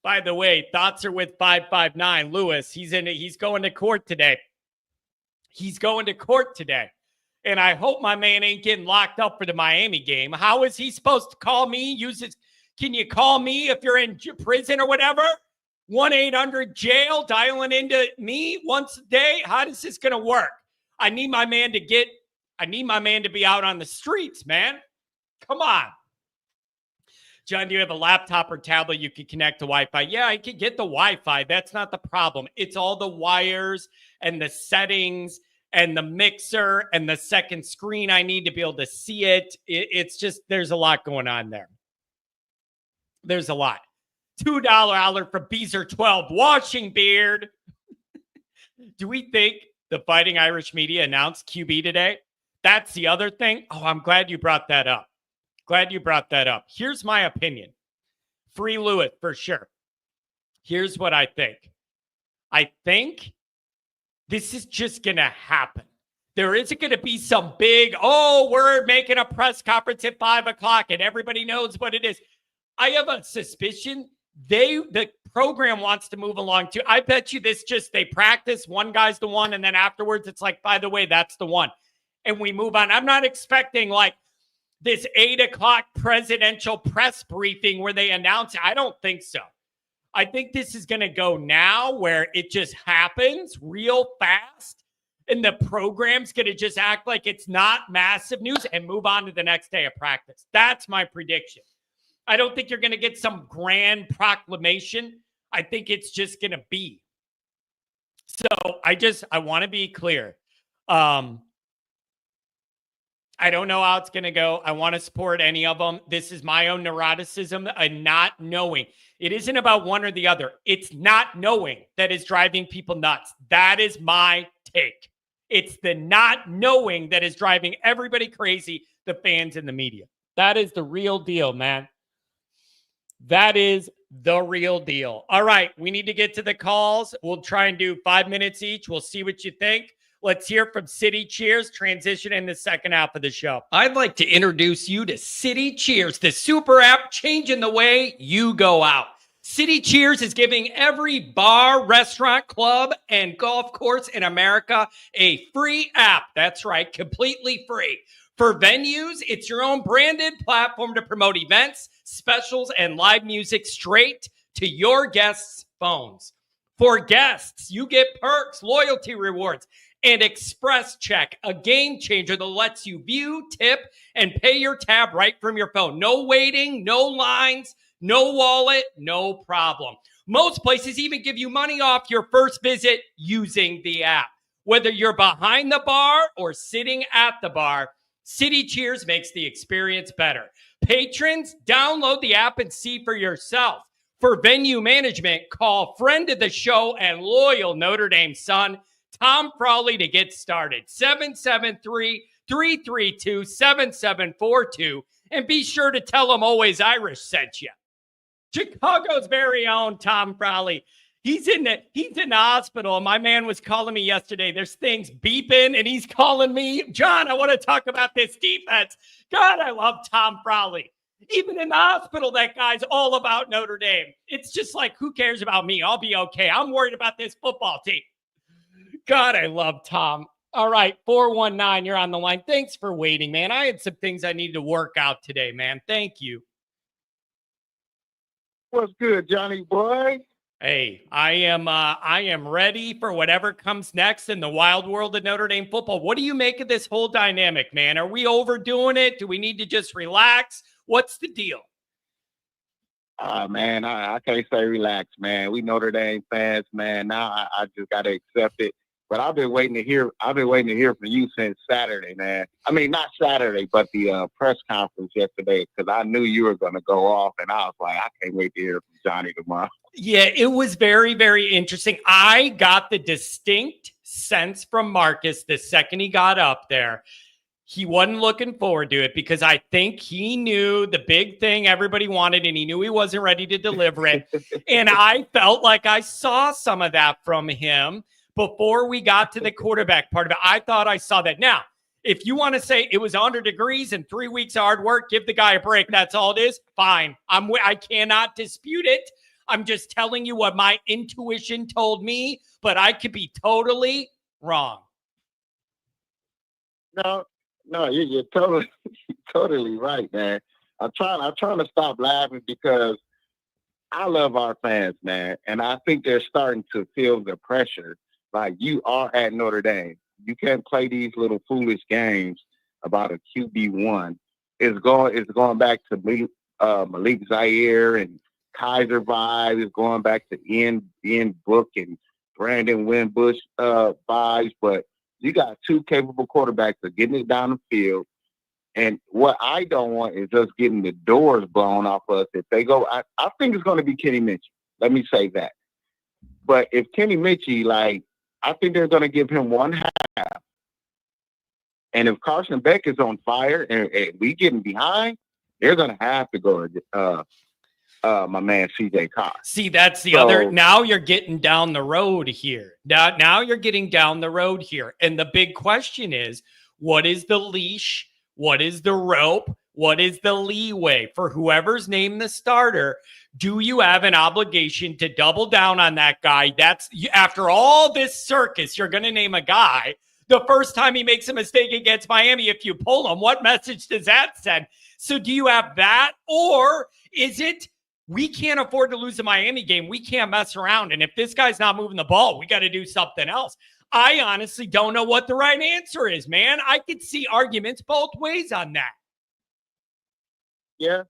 By the way, thoughts are with 559. Lewis, he's going to court today. He's going to court today. And I hope my man ain't getting locked up for the Miami game. How is he supposed to call me? Can you call me if you're in prison or whatever? 1-800-JAIL, dialing into me once a day. How is this going to work? I need my man to get I need my man to be out on the streets, man. Come on. John, do you have a laptop or tablet you can connect to Wi-Fi? Yeah, I can get the Wi-Fi. That's not the problem. It's all the wires and the settings and the mixer and the second screen. I need to be able to see it. It's just, there's a lot going on there. There's a lot. $2 holler for Beezer 12 washing beard. Do we think the Fighting Irish media announced QB today? That's the other thing. Oh, I'm glad you brought that up. Here's my opinion. Free Lewis for sure. Here's what I think. I think this is just going to happen. There isn't going to be some big, we're making a press conference at 5:00 and everybody knows what it is. I have a suspicion the program wants to move along too. I bet you they practice, one guy's the one, and then afterwards it's like, by the way, that's the one. And we move on. I'm not expecting like this 8:00 presidential press briefing where they announce it. I don't think so. I think this is going to go now where it just happens real fast and the program's going to just act like it's not massive news and move on to the next day of practice. That's my prediction. I don't think you're going to get some grand proclamation. I think it's just going to be. So I want to be clear. I don't know how it's going to go. I want to support any of them. This is my own neuroticism and not knowing. It isn't about one or the other. It's not knowing that is driving people nuts. That is my take. It's the not knowing that is driving everybody crazy, the fans and the media. That is the real deal, man. That is the real deal. All right, we need to get to the calls. We'll try and do 5 minutes each. We'll see what you think. Let's hear from City Cheers, transition in the second half of the show. I'd like to introduce you to City Cheers, the super app changing the way you go out. City Cheers is giving every bar, restaurant, club, and golf course in America a free app. That's right, completely free. For venues, it's your own branded platform to promote events, specials, and live music straight to your guests' phones. For guests, you get perks, loyalty rewards, and Express Check, a game changer that lets you view, tip, and pay your tab right from your phone. No waiting, no lines, no wallet, no problem. Most places even give you money off your first visit using the app. Whether you're behind the bar or sitting at the bar, City Cheers makes the experience better. Patrons, download the app and see for yourself. For venue management, call friend of the show and loyal Notre Dame son, Tom Frawley, to get started. 773-332-7742. And be sure to tell him Always Irish sent you. Chicago's very own Tom Frawley. He's in the hospital. My man was calling me yesterday. There's things beeping, and he's calling me. John, I want to talk about this defense. God, I love Tom Frawley. Even in the hospital, that guy's all about Notre Dame. It's just like, who cares about me? I'll be okay. I'm worried about this football team. God, I love Tom. All right, 419, you're on the line. Thanks for waiting, man. I had some things I needed to work out today, man. Thank you. What's good, Johnny boy? Hey, I am ready for whatever comes next in the wild world of Notre Dame football. What do you make of this whole dynamic, man? Are we overdoing it? Do we need to just relax? What's the deal? Man, I can't say relax, man. We Notre Dame fans, man. Now I just got to accept it. But I've been waiting to hear from you since Saturday, man. I mean, not Saturday, but the press conference yesterday, because I knew you were going to go off, and I was like, I can't wait to hear from Johnny tomorrow. Yeah, it was very, very interesting. I got the distinct sense from Marcus the second he got up there. He wasn't looking forward to it because I think he knew the big thing everybody wanted, and he knew he wasn't ready to deliver it. And I felt like I saw some of that from him before we got to the quarterback part of it. I thought I saw that. Now, if you want to say it was 100 degrees and 3 weeks of hard work, give the guy a break. That's all it is. Fine. I cannot dispute it. I'm just telling you what my intuition told me, but I could be totally wrong. No, you're totally right, man. I'm trying to stop laughing because I love our fans, man, and I think they're starting to feel the pressure. Like, you are at Notre Dame. You can't play these little foolish games about a QB1. It's going back to Malik Zaire and Kaiser vibes. It's going back to Ian Book and Brandon Wimbush vibes. But you got two capable quarterbacks of getting it down the field. And what I don't want is just getting the doors blown off us. If they go, I think it's going to be Kenny Minchie. Let me say that. But if Kenny Minchie, I think they're going to give him one half. And if Carson Beck is on fire and we getting behind, they're going to have to go to my man CJ Cox. See, that's the other. Now you're getting down the road here. Now you're getting down the road here. And the big question is, what is the leash? What is the rope? What is the leeway for whoever's named the starter? Do you have an obligation to double down on that guy? That's after all this circus, you're going to name a guy. The first time he makes a mistake against Miami, if you pull him, what message does that send? So do you have that? Or is it, we can't afford to lose a Miami game. We can't mess around. And if this guy's not moving the ball, we got to do something else. I honestly don't know what the right answer is, man. I could see arguments both ways on that. Yeah.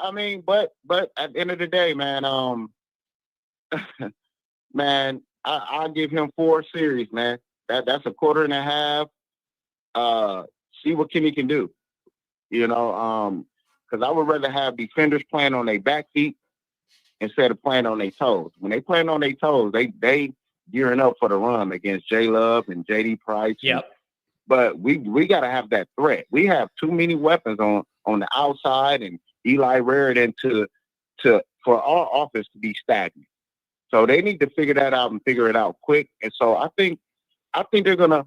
I mean, but at the end of the day, man, man, I'll give him 4 series, man. That's a quarter and a half. See what Kenny can do. Because I would rather have defenders playing on their back feet instead of playing on their toes. When they playing on their toes, they gearing up for the run against J Love and JD Price. Yep. But we got to have that threat. We have too many weapons on the outside and Eli Raritan for our offense to be stagnant. So they need to figure that out and figure it out quick. And so I think they're gonna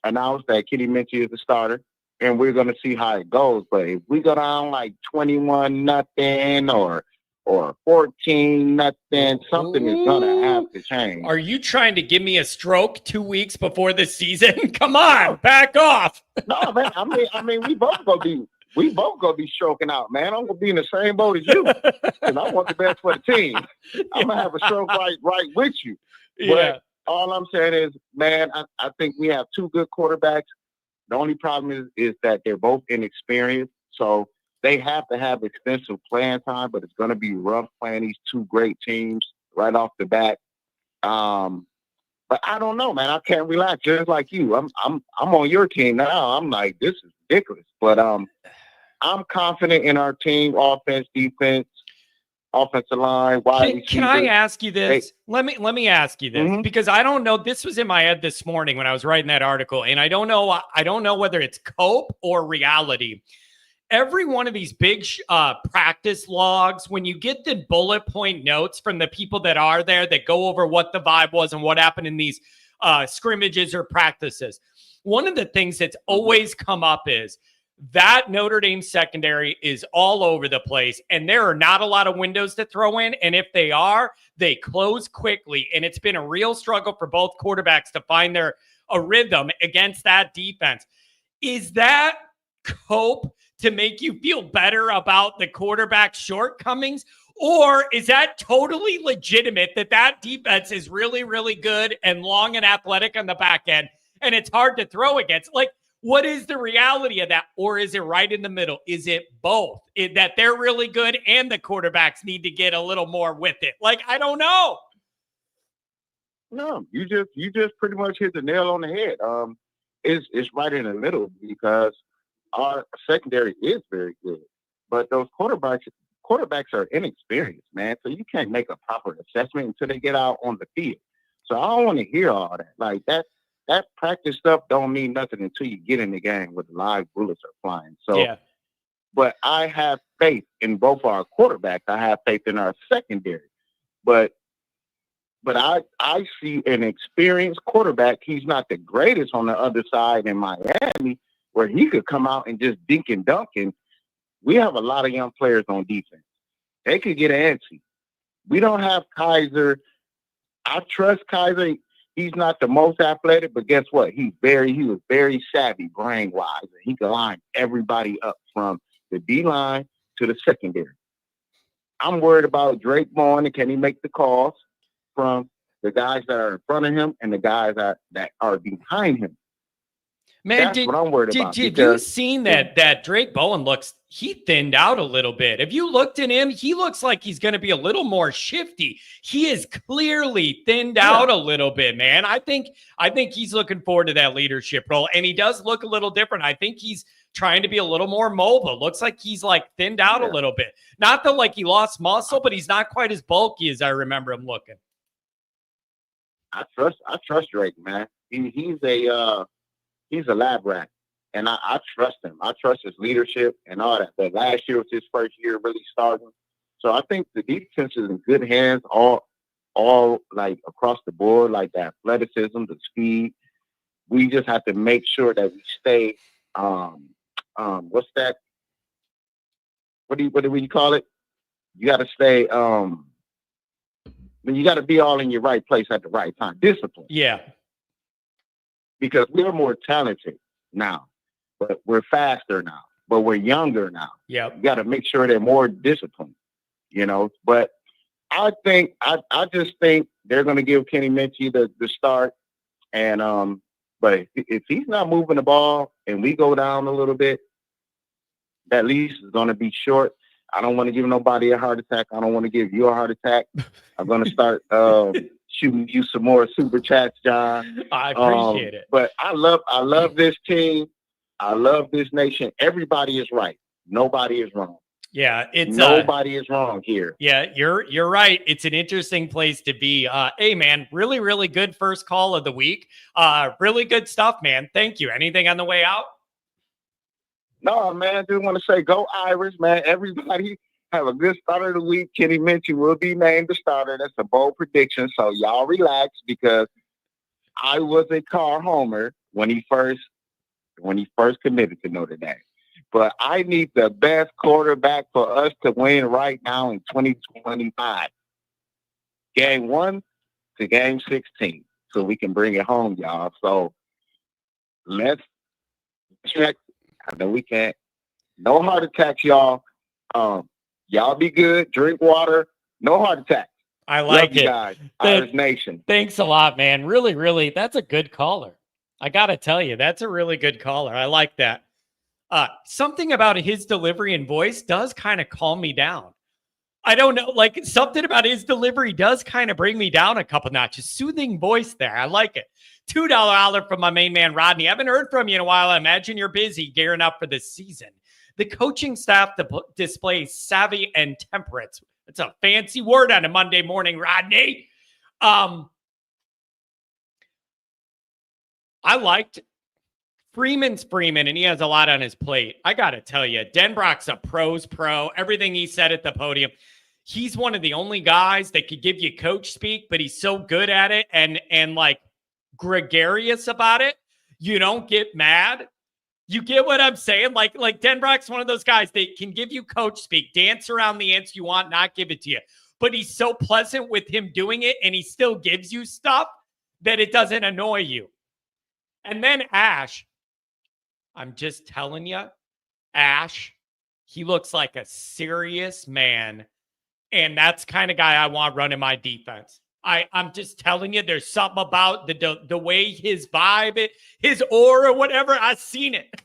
announce that Kenny Minchie is the starter, and we're gonna see how it goes. But if we go down like 21-0 or 14-0, something is gonna have to change. Are you trying to give me a stroke 2 weeks before the season? Come on, back off. No, man. I mean, we both gonna be stroking out, man. I'm gonna be in the same boat as you, because I want the best for the team. I'm gonna have a stroke right with you. Yeah. But all I'm saying is, man, I think we have 2 good quarterbacks. The only problem is that they're both inexperienced, so they have to have extensive playing time. But it's gonna be rough playing these 2 great teams right off the bat. But I don't know, man. I can't relax just like you. I'm on your team now. I'm like, this is ridiculous. But I'm confident in our team, offense, defense, offensive line, wide receivers. Can I ask you this? Let me ask you this, because I don't know. This was in my head this morning when I was writing that article, and I don't know whether it's cope or reality. Every one of these big practice logs, when you get the bullet point notes from the people that are there that go over what the vibe was and what happened in these scrimmages or practices, one of the things that's always come up is that Notre Dame secondary is all over the place, and there are not a lot of windows to throw in. And if they are, they close quickly. And it's been a real struggle for both quarterbacks to find a rhythm against that defense. Is that cope to make you feel better about the quarterback shortcomings? Or is that totally legitimate that defense is really, really good and long and athletic on the back end, and it's hard to throw against? Like, what is the reality of that? Or is it right in the middle? Is it both? That they're really good and the quarterbacks need to get a little more with it? Like, I don't know. No, you just pretty much hit the nail on the head. It's right in the middle, because our secondary is very good, but those quarterbacks are inexperienced, man. So you can't make a proper assessment until they get out on the field. So I don't want to hear all that. Like that practice stuff don't mean nothing until you get in the game where the live bullets are flying. So, yeah. But I have faith in both our quarterbacks. I have faith in our secondary. But I see an experienced quarterback. He's not the greatest on the other side in Miami, where he could come out and just dink and dunk. And we have a lot of young players on defense. They could get antsy. We don't have Kaiser. I trust Kaiser. He's not the most athletic, but guess what? He was very savvy brain-wise, and he can line everybody up from the D-line to the secondary. I'm worried about Drake Bourne, and can he make the calls from the guys that are in front of him and the guys that are behind him. Man, That's what I'm worried about. Did you seen that Drake Bowen he thinned out a little bit. If you looked at him, he looks like he's going to be a little more shifty. He is clearly thinned out a little bit, man. I think he's looking forward to that leadership role, and he does look a little different. I think he's trying to be a little more mobile. Looks like he's like thinned out a little bit. Not that like he lost muscle, but he's not quite as bulky as I remember him looking. I trust Drake, man. He's a lab rat. And I trust him. I trust his leadership and all that. But last year was his first year really starting. So I think the defense is in good hands all like across the board, like the athleticism, the speed. We just have to make sure that we stay what's that? What do you call it? You gotta stay you gotta be all in your right place at the right time. Discipline. Yeah. Because we're more talented now. But we're faster now, but we're younger now. Yeah, you got to make sure they're more disciplined, But I just think they're going to give Kenny Minchie the start, and but if he's not moving the ball and we go down a little bit, that leash is going to be short. I don't want to give nobody a heart attack. I don't want to give you a heart attack. I'm going to start shooting you some more super chats, John. I appreciate it. But I love this team. I love this nation. Everybody is right. Nobody is wrong. Yeah, nobody is wrong here. Yeah, you're right. It's an interesting place to be. Hey, man, really, really good first call of the week. Really good stuff, man. Thank you. Anything on the way out? No, man. Just want to say, go Irish, man. Everybody have a good start of the week. Kenny Minchie will be named the starter. That's a bold prediction. So y'all relax because I was a Carr homer when he first committed to Notre Dame. But I need the best quarterback for us to win right now in 2025. Game 1 to game 16. So we can bring it home, y'all. So let's check. I know we can't. No heart attacks, y'all. Y'all be good. Drink water. No heart attacks. I like Love you guys. Irish Nation. Thanks a lot, man. Really, really, that's a good caller. I got to tell you, that's a really good caller. I like that. Something about his delivery and voice does kind of calm me down. I don't know, like something about his delivery does kind of bring me down a couple notches. Soothing voice there. I like it. $2 holler from my main man, Rodney. I haven't heard from you in a while. I imagine you're busy gearing up for this season. The coaching staff displays savvy and temperance. It's a fancy word on a Monday morning, Rodney. I liked Freeman's Freeman, and he has a lot on his plate. I got to tell you, Denbrock's a pro's pro. Everything he said at the podium, he's one of the only guys that could give you coach speak, but he's so good at it and like gregarious about it. You don't get mad. You get what I'm saying? Like Denbrock's one of those guys that can give you coach speak, dance around the answer you want, not give it to you. But he's so pleasant with him doing it, and he still gives you stuff that it doesn't annoy you. And then Ash, I'm just telling you, Ash, he looks like a serious man. And that's the kind of guy I want running my defense. I'm just telling you, there's something about the way his vibe, his aura, whatever, I've seen it.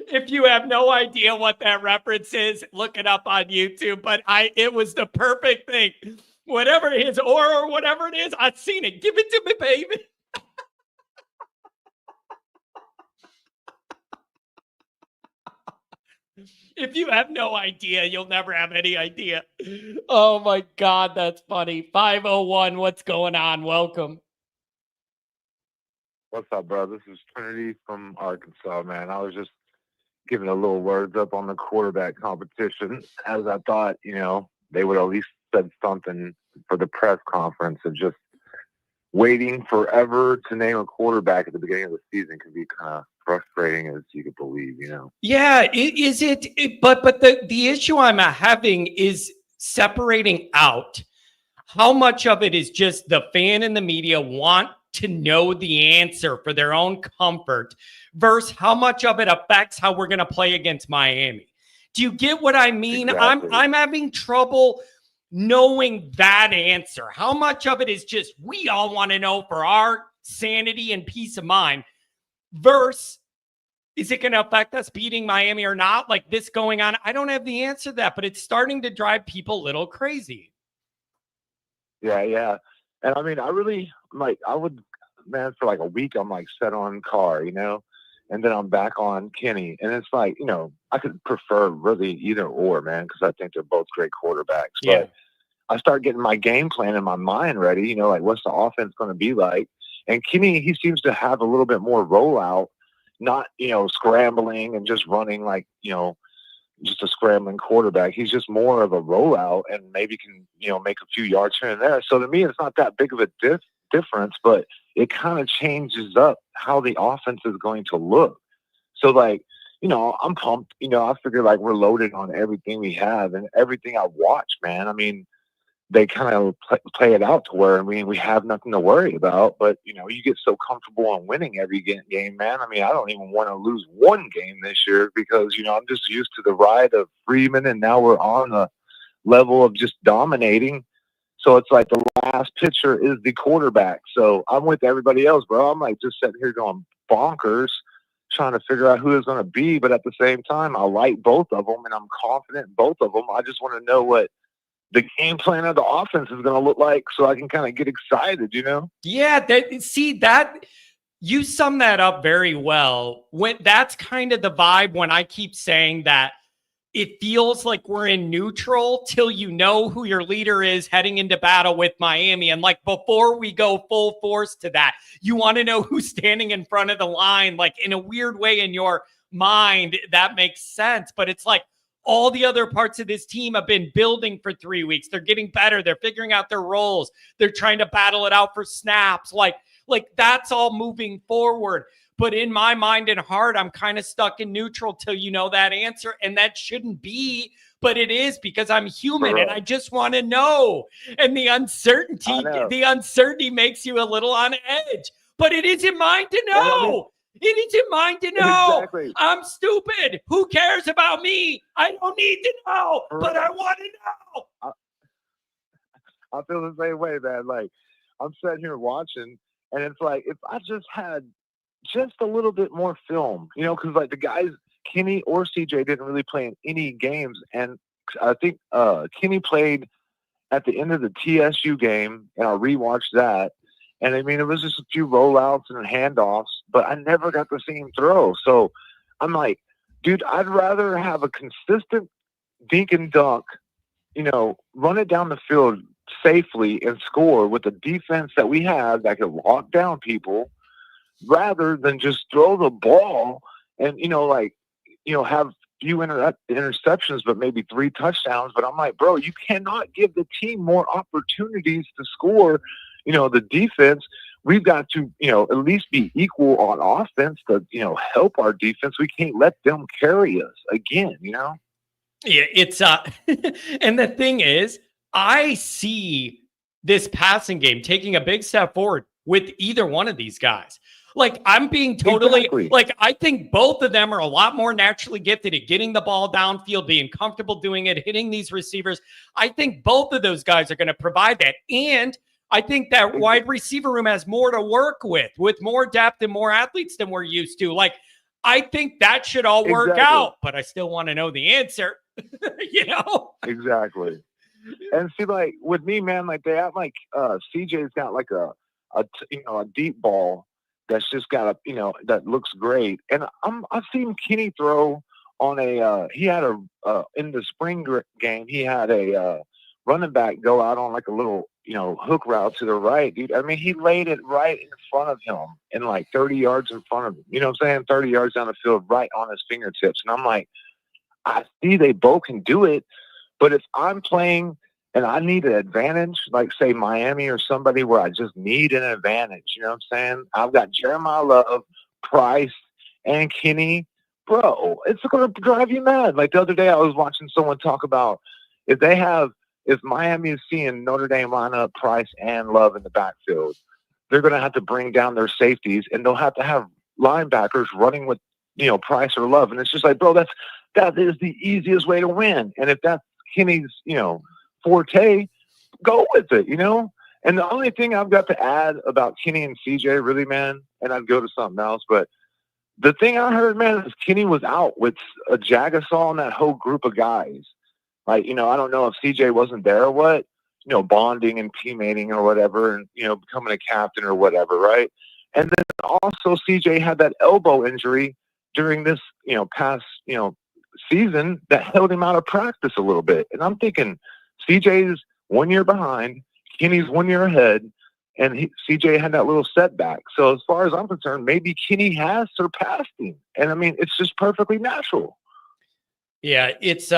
If you have no idea what that reference is, look it up on YouTube. But it was the perfect thing. Whatever his aura or whatever it is, I've seen it. Give it to me, baby. If you have no idea, you'll never have any idea. Oh my God, that's funny. 501, what's going on? Welcome. What's up, bro? This is Trinity from Arkansas, man. I was just giving a little words up on the quarterback competition, as I thought, they would at least said something for the press conference, and just waiting forever to name a quarterback at the beginning of the season can be kind of frustrating as you could believe, Yeah, but the issue I'm having is separating out how much of it is just the fan and the media want to know the answer for their own comfort versus how much of it affects how we're going to play against Miami. Do you get what I mean? Exactly. I'm having trouble knowing that answer. How much of it is just we all want to know for our sanity and peace of mind versus is it going to affect us beating Miami or not? Like this going on, I don't have the answer to that, but it's starting to drive people a little crazy. Yeah. And I mean, I really I would, man, for like a week, I'm like set on Carr, and then I'm back on Kenny. And it's like, I could prefer really either or, man, because I think they're both great quarterbacks. Yeah. But I start getting my game plan in my mind ready, like what's the offense going to be like? And Kenny, he seems to have a little bit more rollout, not, scrambling and just running like, just a scrambling quarterback. He's just more of a rollout and maybe can, make a few yards here and there. So to me, it's not that big of a difference, but it kind of changes up how the offense is going to look. So like, I'm pumped. I figure like we're loaded on everything we have and everything I watch, man. I mean, they kind of play it out to where, we have nothing to worry about, but you get so comfortable on winning every game, man. I mean, I don't even want to lose one game this year because, I'm just used to the ride of Freeman and now we're on the level of just dominating. So it's like the last pitcher is the quarterback. So I'm with everybody else, bro. I'm like just sitting here going bonkers trying to figure out who it's going to be. But at the same time, I like both of them and I'm confident in both of them. I just want to know what the game plan of the offense is going to look like so I can kind of get excited, Yeah, that you sum that up very well. When that's kind of the vibe when I keep saying that it feels like we're in neutral till you know who your leader is heading into battle with Miami. And like before we go full force to that, you want to know who's standing in front of the line. Like in a weird way in your mind, that makes sense. But it's like all the other parts of this team have been building for 3 weeks. They're getting better. They're figuring out their roles. They're trying to battle it out for snaps. Like that's all moving forward. But in my mind and heart, I'm kind of stuck in neutral till you know that answer. And that shouldn't be, but it is because I'm human and I just want to know. And the uncertainty makes you a little on edge. But it isn't mine to know. It isn't mine to know. Exactly. I'm stupid. Who cares about me? I don't need to know, but I want to know. I feel the same way, man. Like, I'm sitting here watching, and it's like, if I just had just a little bit more film, because like the guys, Kenny or CJ didn't really play in any games. And I think Kenny played at the end of the TSU game, and I rewatched that. And I mean, it was just a few rollouts and handoffs, but I never got to see him throw. So I'm like, dude, I'd rather have a consistent dink and dunk, run it down the field safely and score with the defense that we have that can lock down people rather than just throw the ball and, have few interceptions, but maybe 3 touchdowns. But I'm like, bro, you cannot give the team more opportunities to score. The defense, we've got to, at least be equal on offense to, help our defense. We can't let them carry us again, Yeah, it's and the thing is, I see this passing game taking a big step forward with either one of these guys. Like I'm being totally like, I think both of them are a lot more naturally gifted at getting the ball downfield, being comfortable doing it, hitting these receivers. I think both of those guys are going to provide that. And I think that wide receiver room has more to work with more depth and more athletes than we're used to. Like, I think that should all work out, but I still want to know the answer, Exactly. And see, like with me, man, like they have like CJ's got like a deep ball that's just got a that looks great. And I've seen Kenny throw on he had in the spring game he had a running back go out on like a little hook route to the right, dude. I mean, he laid it right in front of him and like 30 yards in front of him. You know what I'm saying? 30 yards down the field, right on his fingertips. And I'm like, I see they both can do it, but if I'm playing and I need an advantage, like say Miami or somebody where I just need an advantage, you know what I'm saying? I've got Jeremiah Love, Price, and Kenny. Bro, it's going to drive you mad. Like the other day I was watching someone talk about if Miami is seeing Notre Dame line up Price and Love in the backfield, they're going to have to bring down their safeties, and they'll have to have linebackers running with, Price or Love. And it's just like, bro, that is the easiest way to win. And if that's Kenny's, forte, go with it, And the only thing I've got to add about Kenny and CJ, really, man, and I'd go to something else, but the thing I heard, man, is Kenny was out with a Jagasaw and that whole group of guys. Like, I don't know if CJ wasn't there or what, bonding and teammating or whatever, and, becoming a captain or whatever, right? And then also CJ had that elbow injury during this, past, season that held him out of practice a little bit. And I'm thinking CJ's 1 year behind, Kenny's 1 year ahead, and CJ had that little setback. So as far as I'm concerned, maybe Kenny has surpassed him. And I mean, it's just perfectly natural. Yeah, it's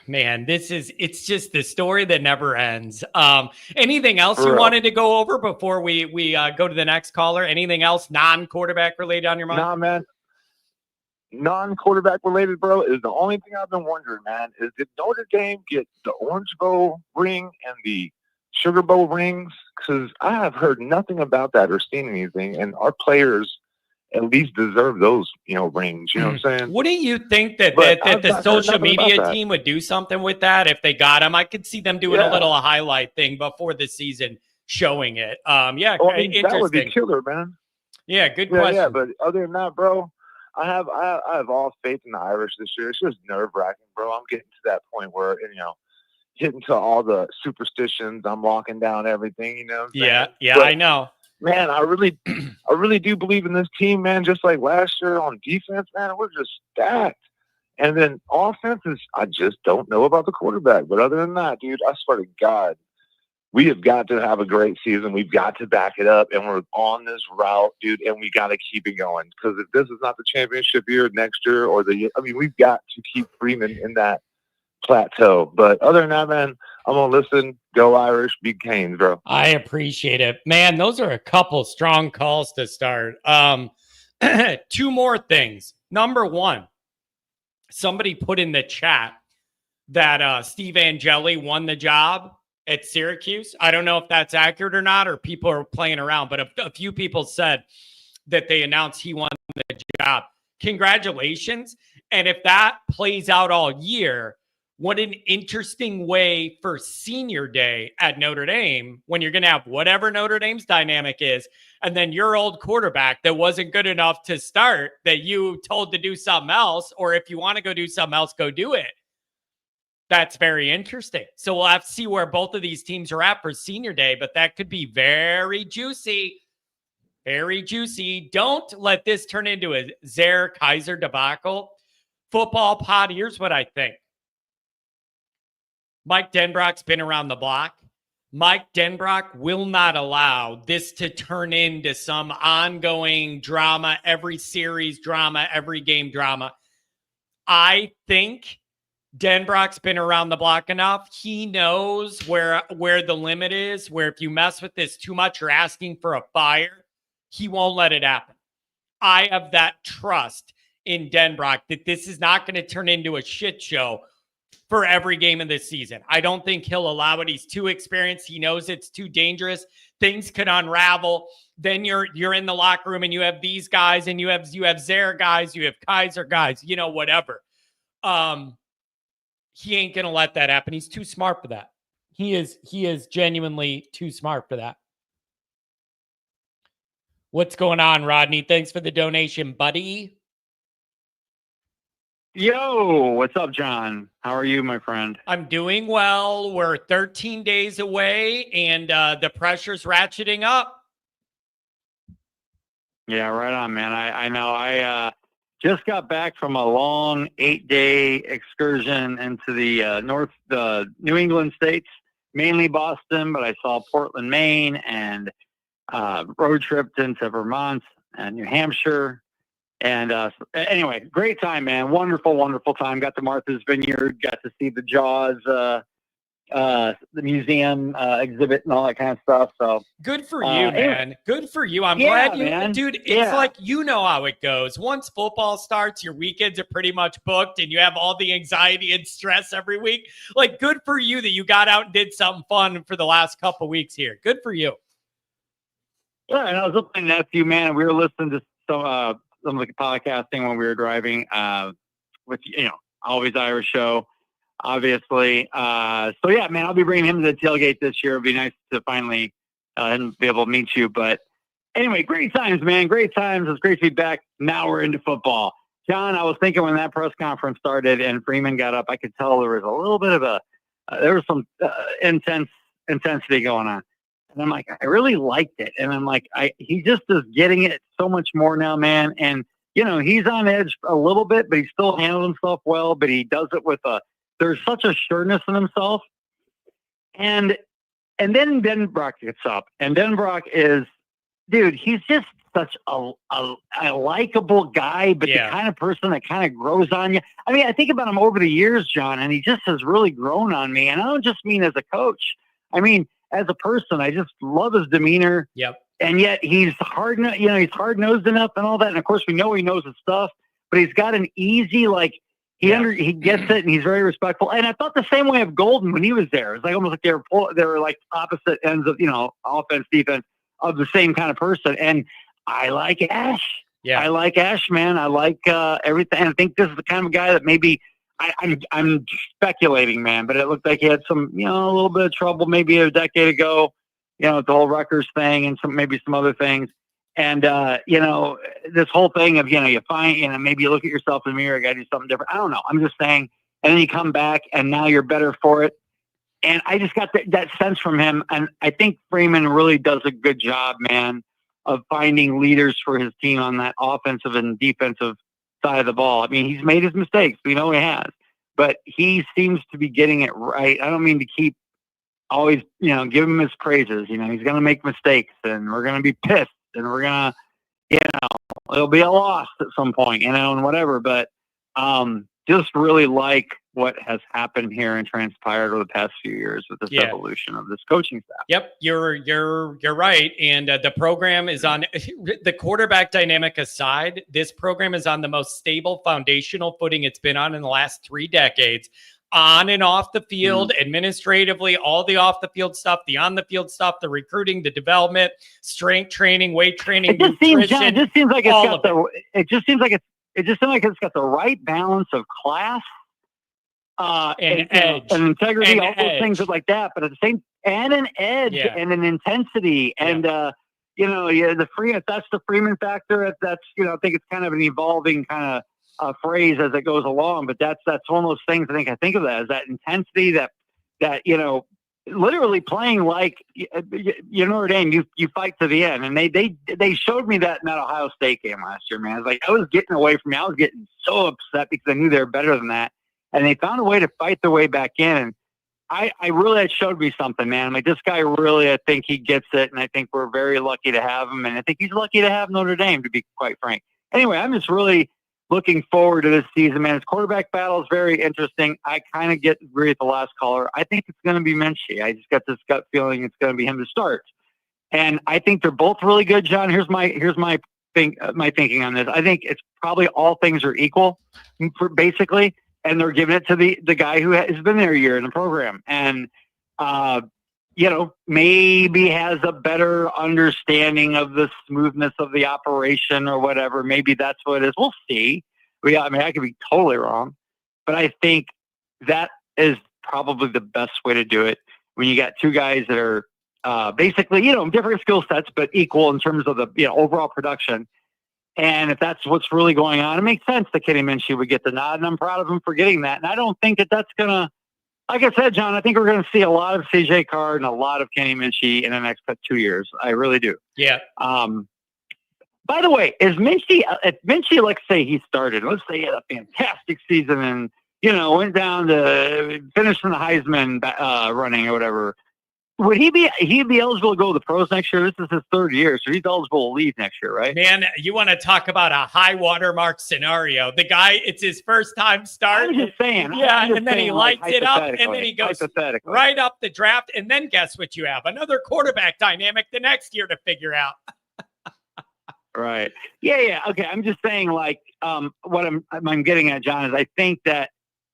man, it's just the story that never ends. Anything else you wanted to go over before we go to the next caller? Anything else non-quarterback related on your mind? Nah, man. Non-quarterback related, bro, is the only thing I've been wondering, man, is did Notre Dame get the Orange Bowl ring and the Sugar Bowl rings? Because I have heard nothing about that or seen anything, and our players at least deserve those, rings. You know what I'm saying? Wouldn't you think that the social media team would do something with that if they got them? I could see them doing a little highlight thing before the season, showing it. Yeah, well, I mean, interesting. That would be killer, man. Yeah, good question. Yeah, but other than that, bro, I have all faith in the Irish this year. It's just nerve-wracking, bro. I'm getting to that point where, hitting to all the superstitions. I'm locking down everything, Yeah, but, I know. Man, I really do believe in this team, man. Just like last year on defense, man, we're just stacked. And then offense is, I just don't know about the quarterback. But other than that, dude, I swear to God, we have got to have a great season. We've got to back it up, and we're on this route, dude, and we got to keep it going. Because if this is not the championship year next year we've got to keep Freeman in that plateau. But other than that, man, I'm going to listen. Go Irish, big Canes, bro. I appreciate it. Man, those are a couple strong calls to start. Two more things. Number one, somebody put in the chat that Steve Angeli won the job at Syracuse. I don't know if that's accurate or not, or people are playing around, but a few people said that they announced he won the job. Congratulations. And if that plays out all year, what an interesting way for senior day at Notre Dame, when you're going to have whatever Notre Dame's dynamic is, and then your old quarterback that wasn't good enough to start, that you told to do something else, or if you want to go do something else, go do it. That's very interesting. So we'll have to see where both of these teams are at for senior day, but that could be very juicy. Very juicy. Don't let this turn into a Zare Kaiser debacle. Football pod, here's what I think. Mike Denbrock's been around the block. Mike Denbrock will not allow this to turn into some ongoing drama, every series drama, every game drama. I think Denbrock's been around the block enough. He knows where the limit is, where if you mess with this too much, you're asking for a fire. He won't let it happen. I have that trust in Denbrock that this is not going to turn into a shit show for every game of this season. I don't think he'll allow it. He's too experienced. He knows it's too dangerous. Things could unravel. Then you're in the locker room and you have these guys and you have Zare guys, you have Kaiser guys, whatever. He ain't going to let that happen. He's too smart for that. He is genuinely too smart for that. What's going on, Rodney? Thanks for the donation, buddy. Yo, what's up, John? How are you, my friend? I'm doing well. We're 13 days away, and the pressure's ratcheting up. Yeah, right on, man. I know. I just got back from a long 8-day excursion into the New England states, mainly Boston, but I saw Portland, Maine, and road tripped into Vermont and New Hampshire. And anyway, great time, man. Wonderful, wonderful time. Got to Martha's Vineyard, got to see the Jaws, the museum exhibit and all that kind of stuff. So good for you, man. Good for you. I'm glad you, man. Dude, it's like, how it goes. Once football starts, your weekends are pretty much booked and you have all the anxiety and stress every week. Like, good for you that you got out and did something fun for the last couple weeks here. Good for you. Yeah, and I was listening to you, man, and we were listening to some of the podcasting when we were driving with, Always Irish Show, obviously. So, yeah, man, I'll be bringing him to the tailgate this year. It'd be nice to finally be able to meet you. But anyway, great times, man. Great times. It's great to be back. Now we're into football. John, I was thinking when that press conference started and Freeman got up, I could tell there was a little bit of there was some intensity going on. And I'm like, I really liked it. And I'm like, he just is getting it so much more now, man. And, he's on edge a little bit, but he still handled himself well, but he does it with there's such a sureness in himself. And then Denbrock gets up, and Denbrock is, dude, he's just such a likable guy, but the kind of person that kind of grows on you. I mean, I think about him over the years, John, and he just has really grown on me. And I don't just mean as a coach. I mean, as a person, I just love his demeanor. Yep. And yet he's he's hard-nosed enough and all that. And of course, we know he knows his stuff, but he's got an easy, he gets it, and he's very respectful. And I thought the same way of Golden when he was there. It's like almost like they were like opposite ends of, offense, defense of the same kind of person. And I like Ash. Yeah. I like Ash, man. I like everything. And I think this is the kind of guy that maybe I'm speculating, man, but it looked like he had some, a little bit of trouble maybe a decade ago, with the whole Rutgers thing and maybe some other things. And, this whole thing of, you find, maybe you look at yourself in the mirror, I got to do something different. I don't know. I'm just saying. And then you come back and now you're better for it. And I just got that sense from him. And I think Freeman really does a good job, man, of finding leaders for his team on that offensive and defensive side of the ball. I mean, he's made his mistakes. We know he has. But he seems to be getting it right. I don't mean to keep always, give him his praises. He's going to make mistakes, and we're going to be pissed, and we're going to, it'll be a loss at some point, and whatever. But just really like what has happened here and transpired over the past few years with this evolution of this coaching staff. Yep, you're right. And the program is on the quarterback dynamic aside. This program is on the most stable foundational footing it's been on in the last 3 decades. On and off the field, administratively, all the off the field stuff, the on the field stuff, the recruiting, the development, strength training, weight training, nutrition. It just seems like it's got the right balance of class and edge and integrity, and all those things like that. But at the same, and an edge and an intensity, and the that's the Freeman factor. That's I think it's kind of an evolving kind of phrase as it goes along, but that's one of those things. I think of that as that intensity, that literally playing like Notre Dame. You fight to the end, and they showed me that in that Ohio State game last year, man. It's like I was getting away from me. I was getting so upset because I knew they were better than that, and they found a way to fight their way back in. And it showed me something, man. I'm like, this guy really, I think he gets it, and I think we're very lucky to have him, and I think he's lucky to have Notre Dame, to be quite frank. Anyway, I'm just really looking forward to this season, man. His quarterback battle is very interesting. I kind of agree with the last caller. I think it's going to be Minchie. I just got this gut feeling it's going to be him to start. And I think they're both really good, John. Here's my thinking on this. I think it's probably all things are equal, basically, and they're giving it to the guy who has been there a year in the program. And, maybe has a better understanding of the smoothness of the operation or whatever. Maybe that's what it is. We'll see. I could be totally wrong, but I think that is probably the best way to do it when you got 2 guys that are basically, different skill sets, but equal in terms of the overall production. And if that's what's really going on, it makes sense that Kenny Minchie would get the nod, and I'm proud of him for getting that. And I don't think that's going to, like I said, John, I think we're going to see a lot of CJ Card and a lot of Kenny Minchie in the next 2 years. I really do. Yeah. By the way, if Minchie, let's say he started, let's say he had a fantastic season and, went down to finishing the Heisman running or whatever, would he'd be eligible to go to the pros next year? This is his 3rd year, so he's eligible to leave next year, right? Man, you want to talk about a high watermark scenario. The guy, it's his first time start. I'm just saying. And then he lights it up, and then he goes right up the draft, and then guess what you have? Another quarterback dynamic the next year to figure out. Right. Yeah. Okay, I'm just saying, what I'm getting at, John, is I think that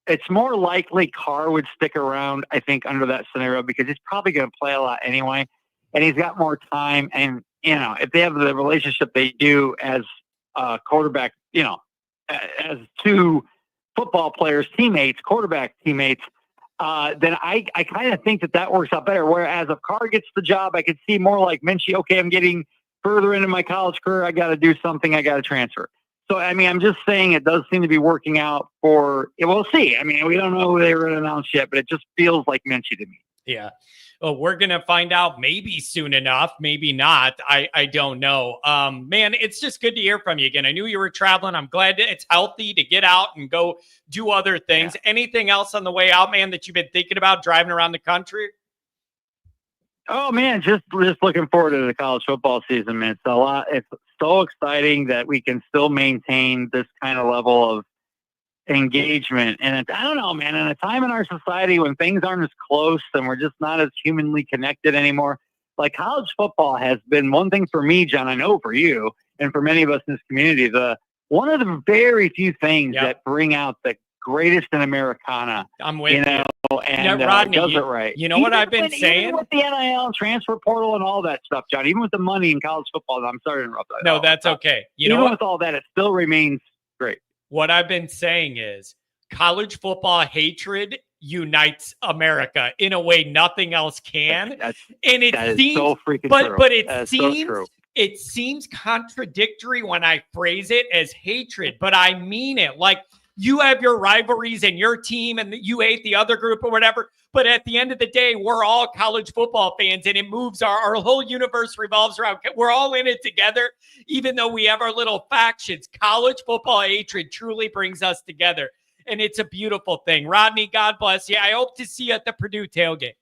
it's more likely Carr would stick around, I think, under that scenario, because he's probably going to play a lot anyway, and he's got more time. And if they have the relationship they do as quarterback, as two football players, teammates, quarterback teammates, then I kind of think that works out better. Whereas if Carr gets the job, I could see more like Minchie, okay, I'm getting further into my college career. I got to do something. I got to transfer. So, I mean, I'm just saying it does seem to be working out we'll see. I mean, we don't know who they were going to announce yet, but it just feels like Minchie to me. Yeah. Well, we're going to find out maybe soon enough, maybe not. I don't know. Man, it's just good to hear from you again. I knew you were traveling. I'm glad that it's healthy to get out and go do other things. Yeah. Anything else on the way out, man, that you've been thinking about driving around the country? Oh man, just looking forward to the college football season, man. It's so exciting that we can still maintain this kind of level of engagement. And I don't know, man, in a time in our society when things aren't as close and we're just not as humanly connected anymore, like college football has been one thing for me, John, I know for you and for many of us in this community, one of the very few things that bring out the greatest in Americana. I'm with you. And Rodney, does it right. You know what I've been saying? Even with the NIL transfer portal and all that stuff, John, even with the money in college football, I'm sorry to interrupt that. No, that's okay. Even with all that, it still remains great. What I've been saying is college football hatred unites America in a way nothing else can. That is so freaking true. But it seems contradictory when I phrase it as hatred, but I mean it. Like, you have your rivalries and your team and you hate the other group or whatever. But at the end of the day, we're all college football fans and it moves. Our whole universe revolves around. We're all in it together, even though we have our little factions. College football hatred truly brings us together. And it's a beautiful thing. Rodney, God bless you. I hope to see you at the Purdue tailgate.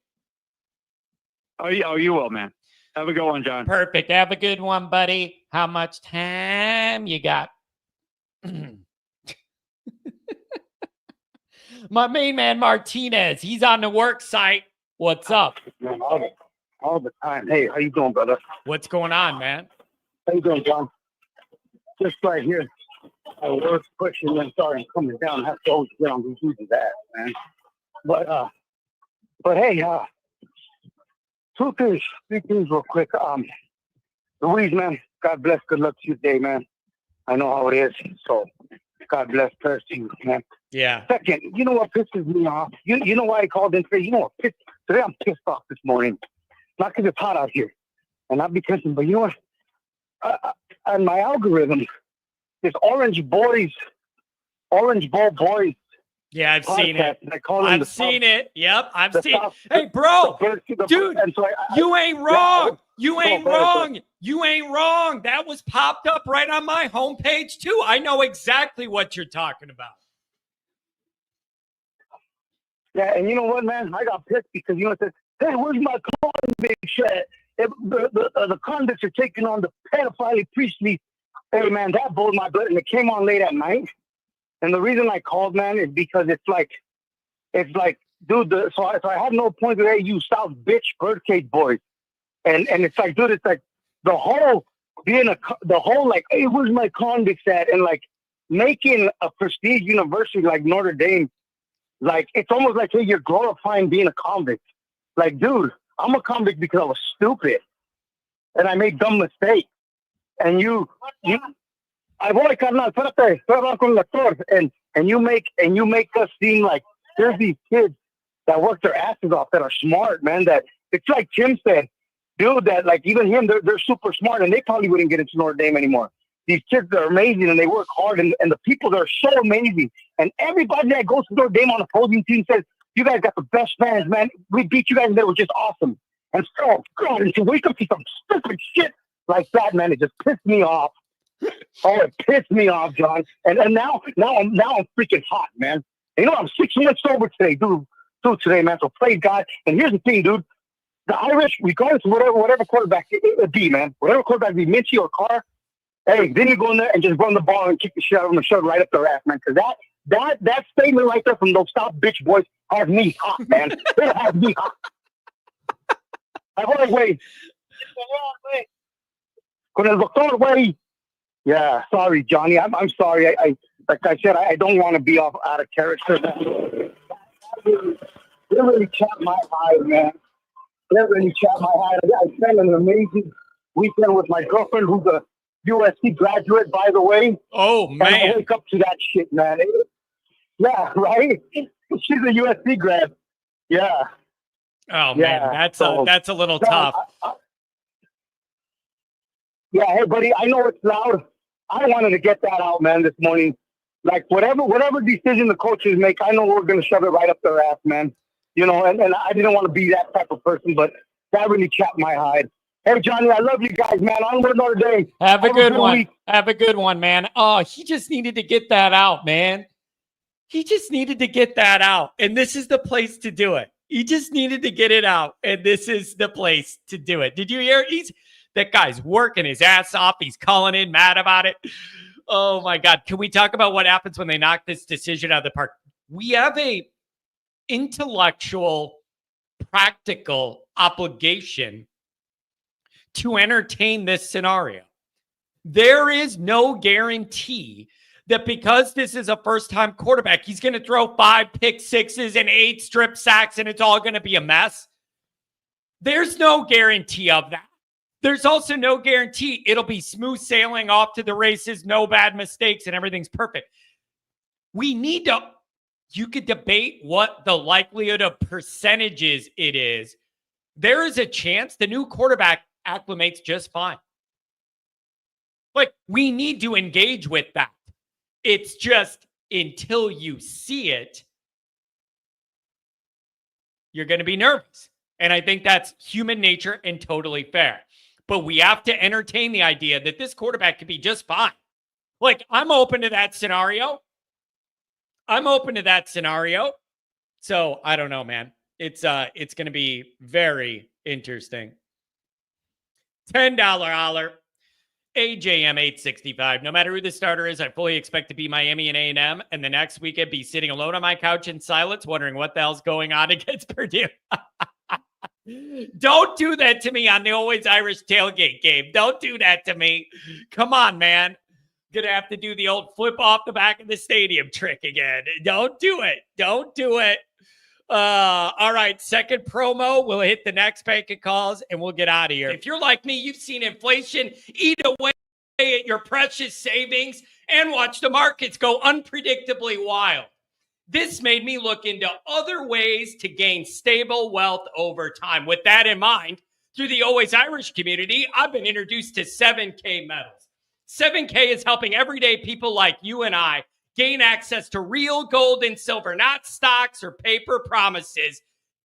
Oh, you will, man. Have a good one, John. Perfect. Have a good one, buddy. How much time you got? My main man, Martinez, he's on the work site. What's up? Man, all the time. Hey, how you doing, brother? What's going on, man? How you doing, John? Just right here. I work pushing and starting coming down. I have to always get on these dudes that, man. But hey, three things real quick. Louise, man, God bless. Good luck to you today, man. I know how it is. So God bless Percy, man. Yeah. Second, you know what pisses me off? You know why I called in today? You know what? Today I'm pissed off this morning. Not because it's hot out here. And not because, but you know what? On my algorithm, this Orange Ball Boys. Yeah, I've seen it. I've seen it. Yep, I've seen it. Hey, bro, dude, you ain't wrong. You ain't wrong. You ain't wrong. That was popped up right on my homepage, too. I know exactly what you're talking about. Yeah, and you know what, man? I got pissed because, you know, it says, hey, where's my convict shit? The convicts are taking on the pedophile priestly. Hey, man, that bowled my blood, and it came on late at night. And the reason I called, man, is because it's like, dude, so I had no point today, you South bitch birdcage boys. And it's like, dude, it's like the whole like, hey, where's my convicts at? And like making a prestige university like Notre Dame, like, it's almost like, hey, you're glorifying being a convict. Like, dude, I'm a convict because I was stupid and I made dumb mistakes. And I voy, carnal, espérate, estoy hablando con el lector. And you make us seem like there's these kids that work their asses off that are smart, man. That it's like Tim said, dude, that like even him, they're super smart and they probably wouldn't get into Notre Dame anymore. These kids are amazing and they work hard and the people there are so amazing. And everybody that goes to Notre Dame on the opposing team says, you guys got the best fans, man. We beat you guys and they were just awesome. And so, God, and to wake up to some stupid shit like that, man, it just pissed me off. Oh, it pissed me off, John. And now I'm freaking hot, man. And you know, I'm 6 months sober today, dude, today, man. So praise God. And here's the thing, dude. The Irish, regardless of whatever quarterback it would be, man, whatever quarterback be Minchie or Carr, hey, then you go in there and just run the ball and kick the shit out of them and shove it right up their ass, man. Because that statement right there from those South bitch boys has me hot, man. It has me hot. Güey. Con el doctor, güey. Yeah, sorry, Johnny. I'm sorry. I like I said, I don't want to be out of character. They really chopped my hide, man. They really chopped my hide. I spent an weekend with my girlfriend, who's a USC graduate, by the way. Oh, And I man. wake up to that shit, man. Yeah, right? She's a USC grad. Yeah. Oh, Yeah. man. So, That's a little no, tough. Yeah, hey, buddy, I know it's loud. I wanted to get that out, man, this morning. Like, whatever decision the coaches make, I know we're going to shove it right up their ass, man. You know, and I didn't want to be that type of person, but that really chapped my hide. Hey, Johnny, I love you guys, man. Onward another day. Have a good one. week. Have a good one, man. Oh, he just needed to get that out, man. He just needed to get that out. And this is the place to do it. He just needed to get it out. And this is the place to do it. Did you hear? That guy's working his ass off. He's calling in mad about it. Oh, my God. Can we talk about what happens when they knock this decision out of the park? We have a intellectual, practical obligation to entertain this scenario. There is no guarantee that because this is a first-time quarterback, he's going to throw 5 pick sixes and 8 strip sacks and it's all going to be a mess. There's no guarantee of that. There's also no guarantee it'll be smooth sailing off to the races, no bad mistakes, and everything's perfect. We need to, you could debate what the likelihood of percentages it is. There is a chance the new quarterback acclimates just fine. Like, we need to engage with that. It's just until you see it, you're going to be nervous. And I think that's human nature and totally fair. But we have to entertain the idea that this quarterback could be just fine. Like, I'm open to that scenario. So I don't know, man. It's going to be very interesting. $10 holler. AJM 865. No matter who the starter is, I fully expect to be Miami and A&M, and the next weekend be sitting alone on my couch in silence, wondering what the hell's going on against Purdue. Don't do that to me on the Always Irish tailgate game. Don't do that to me. Come on, man. Gonna have to do the old flip off the back of the stadium trick again. Don't do it. Don't do it. All right, second promo. We'll hit the next bank of calls and we'll get out of here. If you're like me, you've seen inflation eat away at your precious savings and watch the markets go unpredictably wild. This made me look into other ways to gain stable wealth over time. With that in mind, through the Always Irish community, I've been introduced to 7K Metals. 7K is helping everyday people like you and I gain access to real gold and silver, not stocks or paper promises,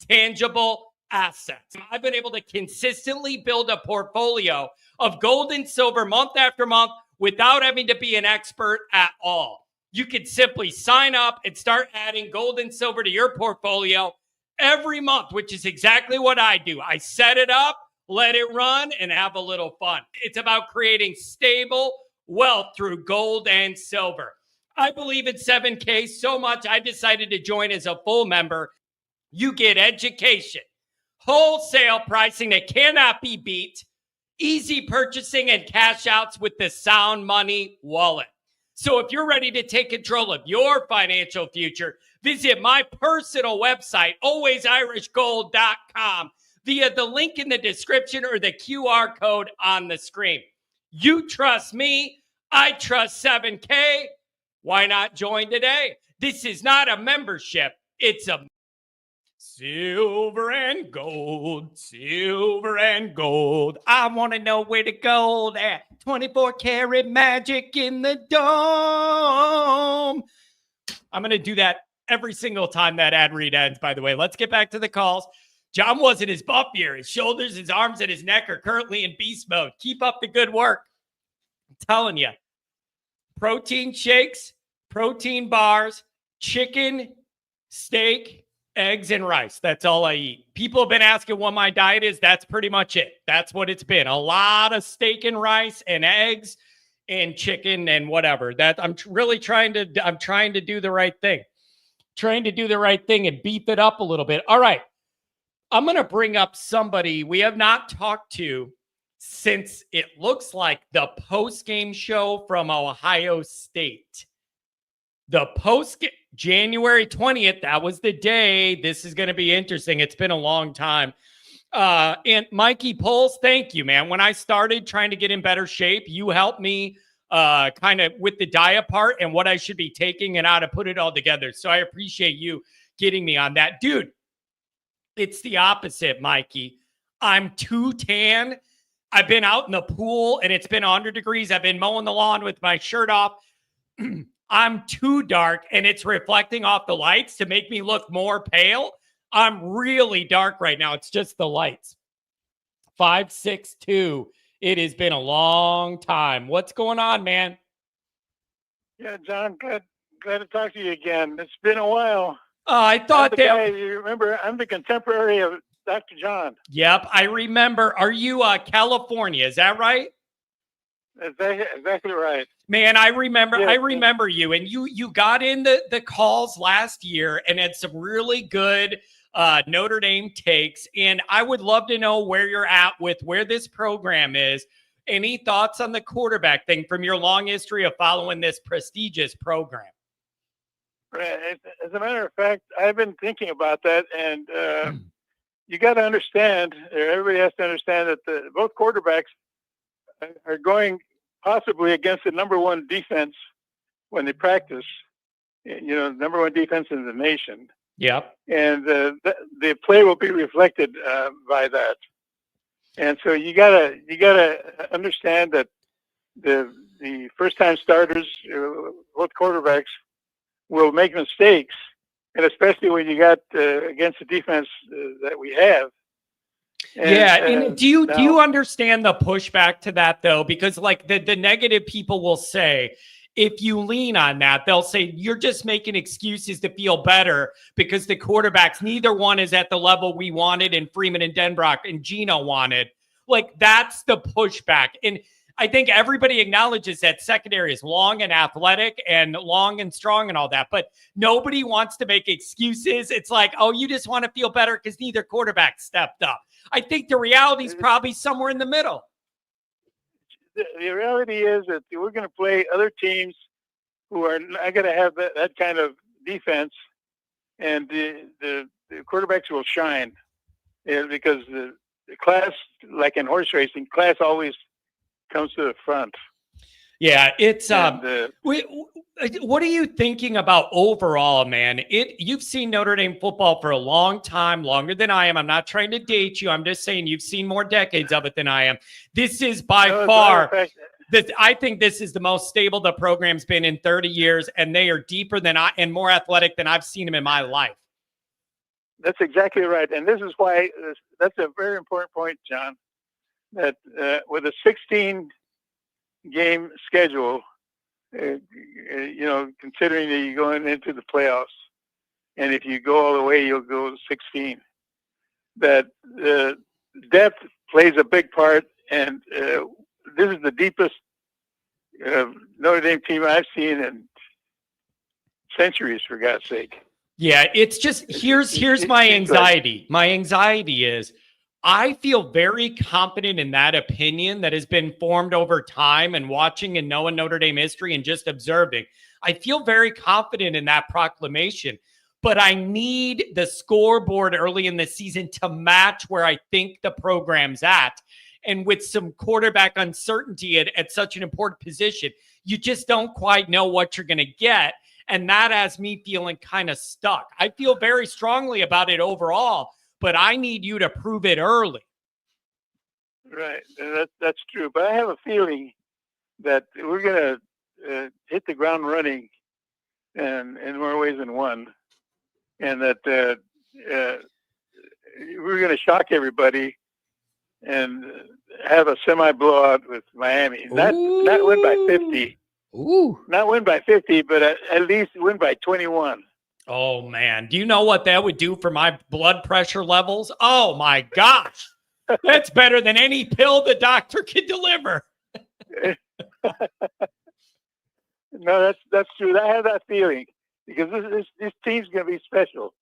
tangible assets. I've been able to consistently build a portfolio of gold and silver month after month without having to be an expert at all. You can simply sign up and start adding gold and silver to your portfolio every month, which is exactly what I do. I set it up, let it run, and have a little fun. It's about creating stable wealth through gold and silver. I believe in 7K so much, I decided to join as a full member. You get education, wholesale pricing that cannot be beat, easy purchasing, and cash outs with the Sound Money wallet. So if you're ready to take control of your financial future, visit my personal website, alwaysirishgold.com, via the link in the description or the QR code on the screen. You trust me, I trust 7K. Why not join today? This is not a membership. It's a silver and gold, silver and gold. I want to know where the gold at. 24 karat magic in the dome. I'm going to do that every single time that ad read ends, by the way. Let's get back to the calls. John was in his buff year. His shoulders, his arms, and his neck are currently in beast mode. Keep up the good work. I'm telling you. Protein shakes, protein bars, chicken, steak, eggs, and rice. That's all I eat. People have been asking what my diet is. That's pretty much it. That's what it's been. A lot of steak and rice and eggs and chicken and whatever. That I'm really trying to do the right thing. Trying to do the right thing and beef it up a little bit. All right. I'm going to bring up somebody we have not talked to since it looks like the post-game show from Ohio State. The January 20th, that was the day. This is going to be interesting. It's been a long time. And Mikey Poles, thank you, man. When I started trying to get in better shape, you helped me kind of with the diet part and what I should be taking and how to put it all together. So I appreciate you getting me on that. Dude, it's the opposite, Mikey. I'm too tan. I've been out in the pool and it's been 100 degrees. I've been mowing the lawn with my shirt off. I'm too dark and it's reflecting off the lights to make me look more pale. I'm really dark right now. It's just the lights. 5'6" It has been a long time. What's going on, man? Yeah, John, glad to talk to you again. It's been a while. I thought that. You remember, I'm the contemporary of Dr. John. Yep, I remember. Are you California? Is that right? Exactly right. Man, I remember. Yeah, I remember you, and you got in the calls last year and had some really good Notre Dame takes. And I would love to know where you're at with where this program is. Any thoughts on the quarterback thing from your long history of following this prestigious program? Right. As a matter of fact, I've been thinking about that, and you got to understand, or everybody has to understand that both quarterbacks are going possibly against the number one defense when they practice. You know, number one defense in the nation. Yep. And the play will be reflected by that. And so you gotta understand that the first time starters, both quarterbacks, will make mistakes, and especially when you got against the defense that we have. And do you understand the pushback to that though? Because like the negative people will say, if you lean on that, they'll say you're just making excuses to feel better because the quarterbacks, neither one is at the level we wanted and Freeman and Denbrock and Gino wanted. Like that's the pushback. And I think everybody acknowledges that secondary is long and athletic and long and strong and all that, but nobody wants to make excuses. It's like, oh, you just want to feel better because neither quarterback stepped up. I think the reality is probably somewhere in the middle. The reality is that we're going to play other teams who are not going to have that kind of defense, and the quarterbacks will shine because the class, like in horse racing, class always comes to the front. Yeah, it's what are you thinking about overall, man? You've seen Notre Dame football for a long time, longer than I am. I'm not trying to date you. I'm just saying you've seen more decades of it than I am. This is by far I think this is the most stable the program's been in 30 years, and they are deeper than and more athletic than I've seen them in my life. That's exactly right, and this is why that's a very important point, John. That with a 16-game schedule, considering that you're going into the playoffs, and if you go all the way, you'll go to 16. That depth plays a big part, and this is the deepest Notre Dame team I've seen in centuries, for God's sake. Yeah, it's just here's my anxiety. My anxiety is I feel very confident in that opinion that has been formed over time and watching and knowing Notre Dame history and just observing. I feel very confident in that proclamation, but I need the scoreboard early in the season to match where I think the program's at. And with some quarterback uncertainty at such an important position, you just don't quite know what you're going to get. And that has me feeling kind of stuck. I feel very strongly about it overall, but I need you to prove it early. Right. That's true. But I have a feeling that we're going to hit the ground running and in more ways than one. And that we're going to shock everybody and have a semi-blowout with Miami. Not win by 50. Ooh. Not win by 50, but at least win by 21. Oh, man. Do you know what that would do for my blood pressure levels? Oh, my gosh. That's better than any pill the doctor could deliver. No, that's true. I have that feeling because this team's going to be special.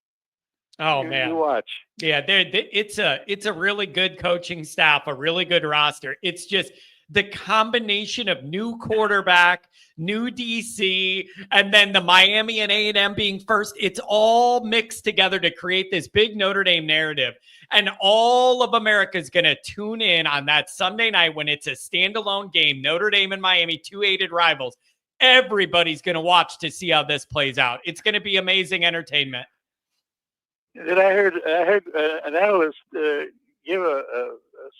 Oh, man. You watch. Yeah, it's a really good coaching staff, a really good roster. It's just the combination of new quarterback, new DC, and then the Miami and A&M being first, it's all mixed together to create this big Notre Dame narrative. And all of America is going to tune in on that Sunday night when it's a standalone game, Notre Dame and Miami, two hated rivals. Everybody's going to watch to see how this plays out. It's going to be amazing entertainment. Then I heard an analyst give a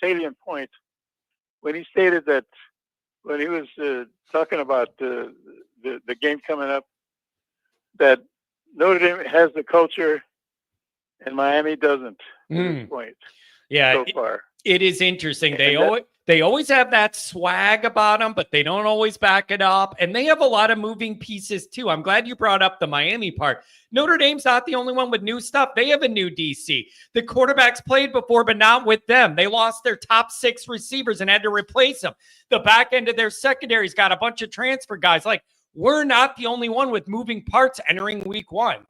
salient point when he stated that when he was talking about the game coming up, that Notre Dame has the culture and Miami doesn't at this point. Yeah, so far. It is interesting. They always have that swag about them, but they don't always back it up. And they have a lot of moving pieces too. I'm glad you brought up the Miami part. Notre Dame's not the only one with new stuff. They have a new DC. The quarterbacks played before, but not with them. They lost their top 6 receivers and had to replace them. The back end of their secondary's got a bunch of transfer guys. Like, we're not the only one with moving parts entering week 1.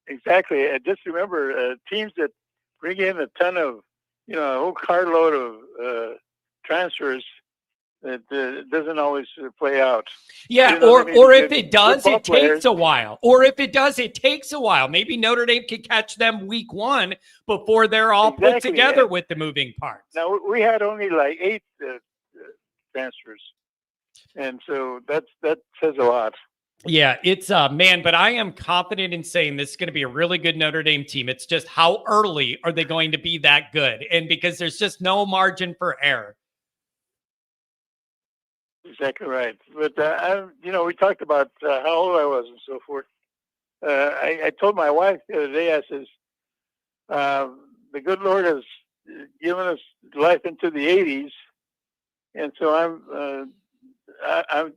Exactly. And just remember, teams that bring in a ton of, a whole carload of transfers, that doesn't always play out. Yeah, or if it does, it takes a while. Or if it does, it takes a while. Maybe Notre Dame can catch them week 1 before they're all put together with the moving parts. Now, we had only like 8 transfers. And so that says a lot. Yeah, it's man, but I am confident in saying this is going to be a really good Notre Dame team. It's just how early are they going to be that good? And because there's just no margin for error. Exactly right. But, we talked about how old I was and so forth. I told my wife the other day, I says, the good Lord has given us life into the 80s. And so I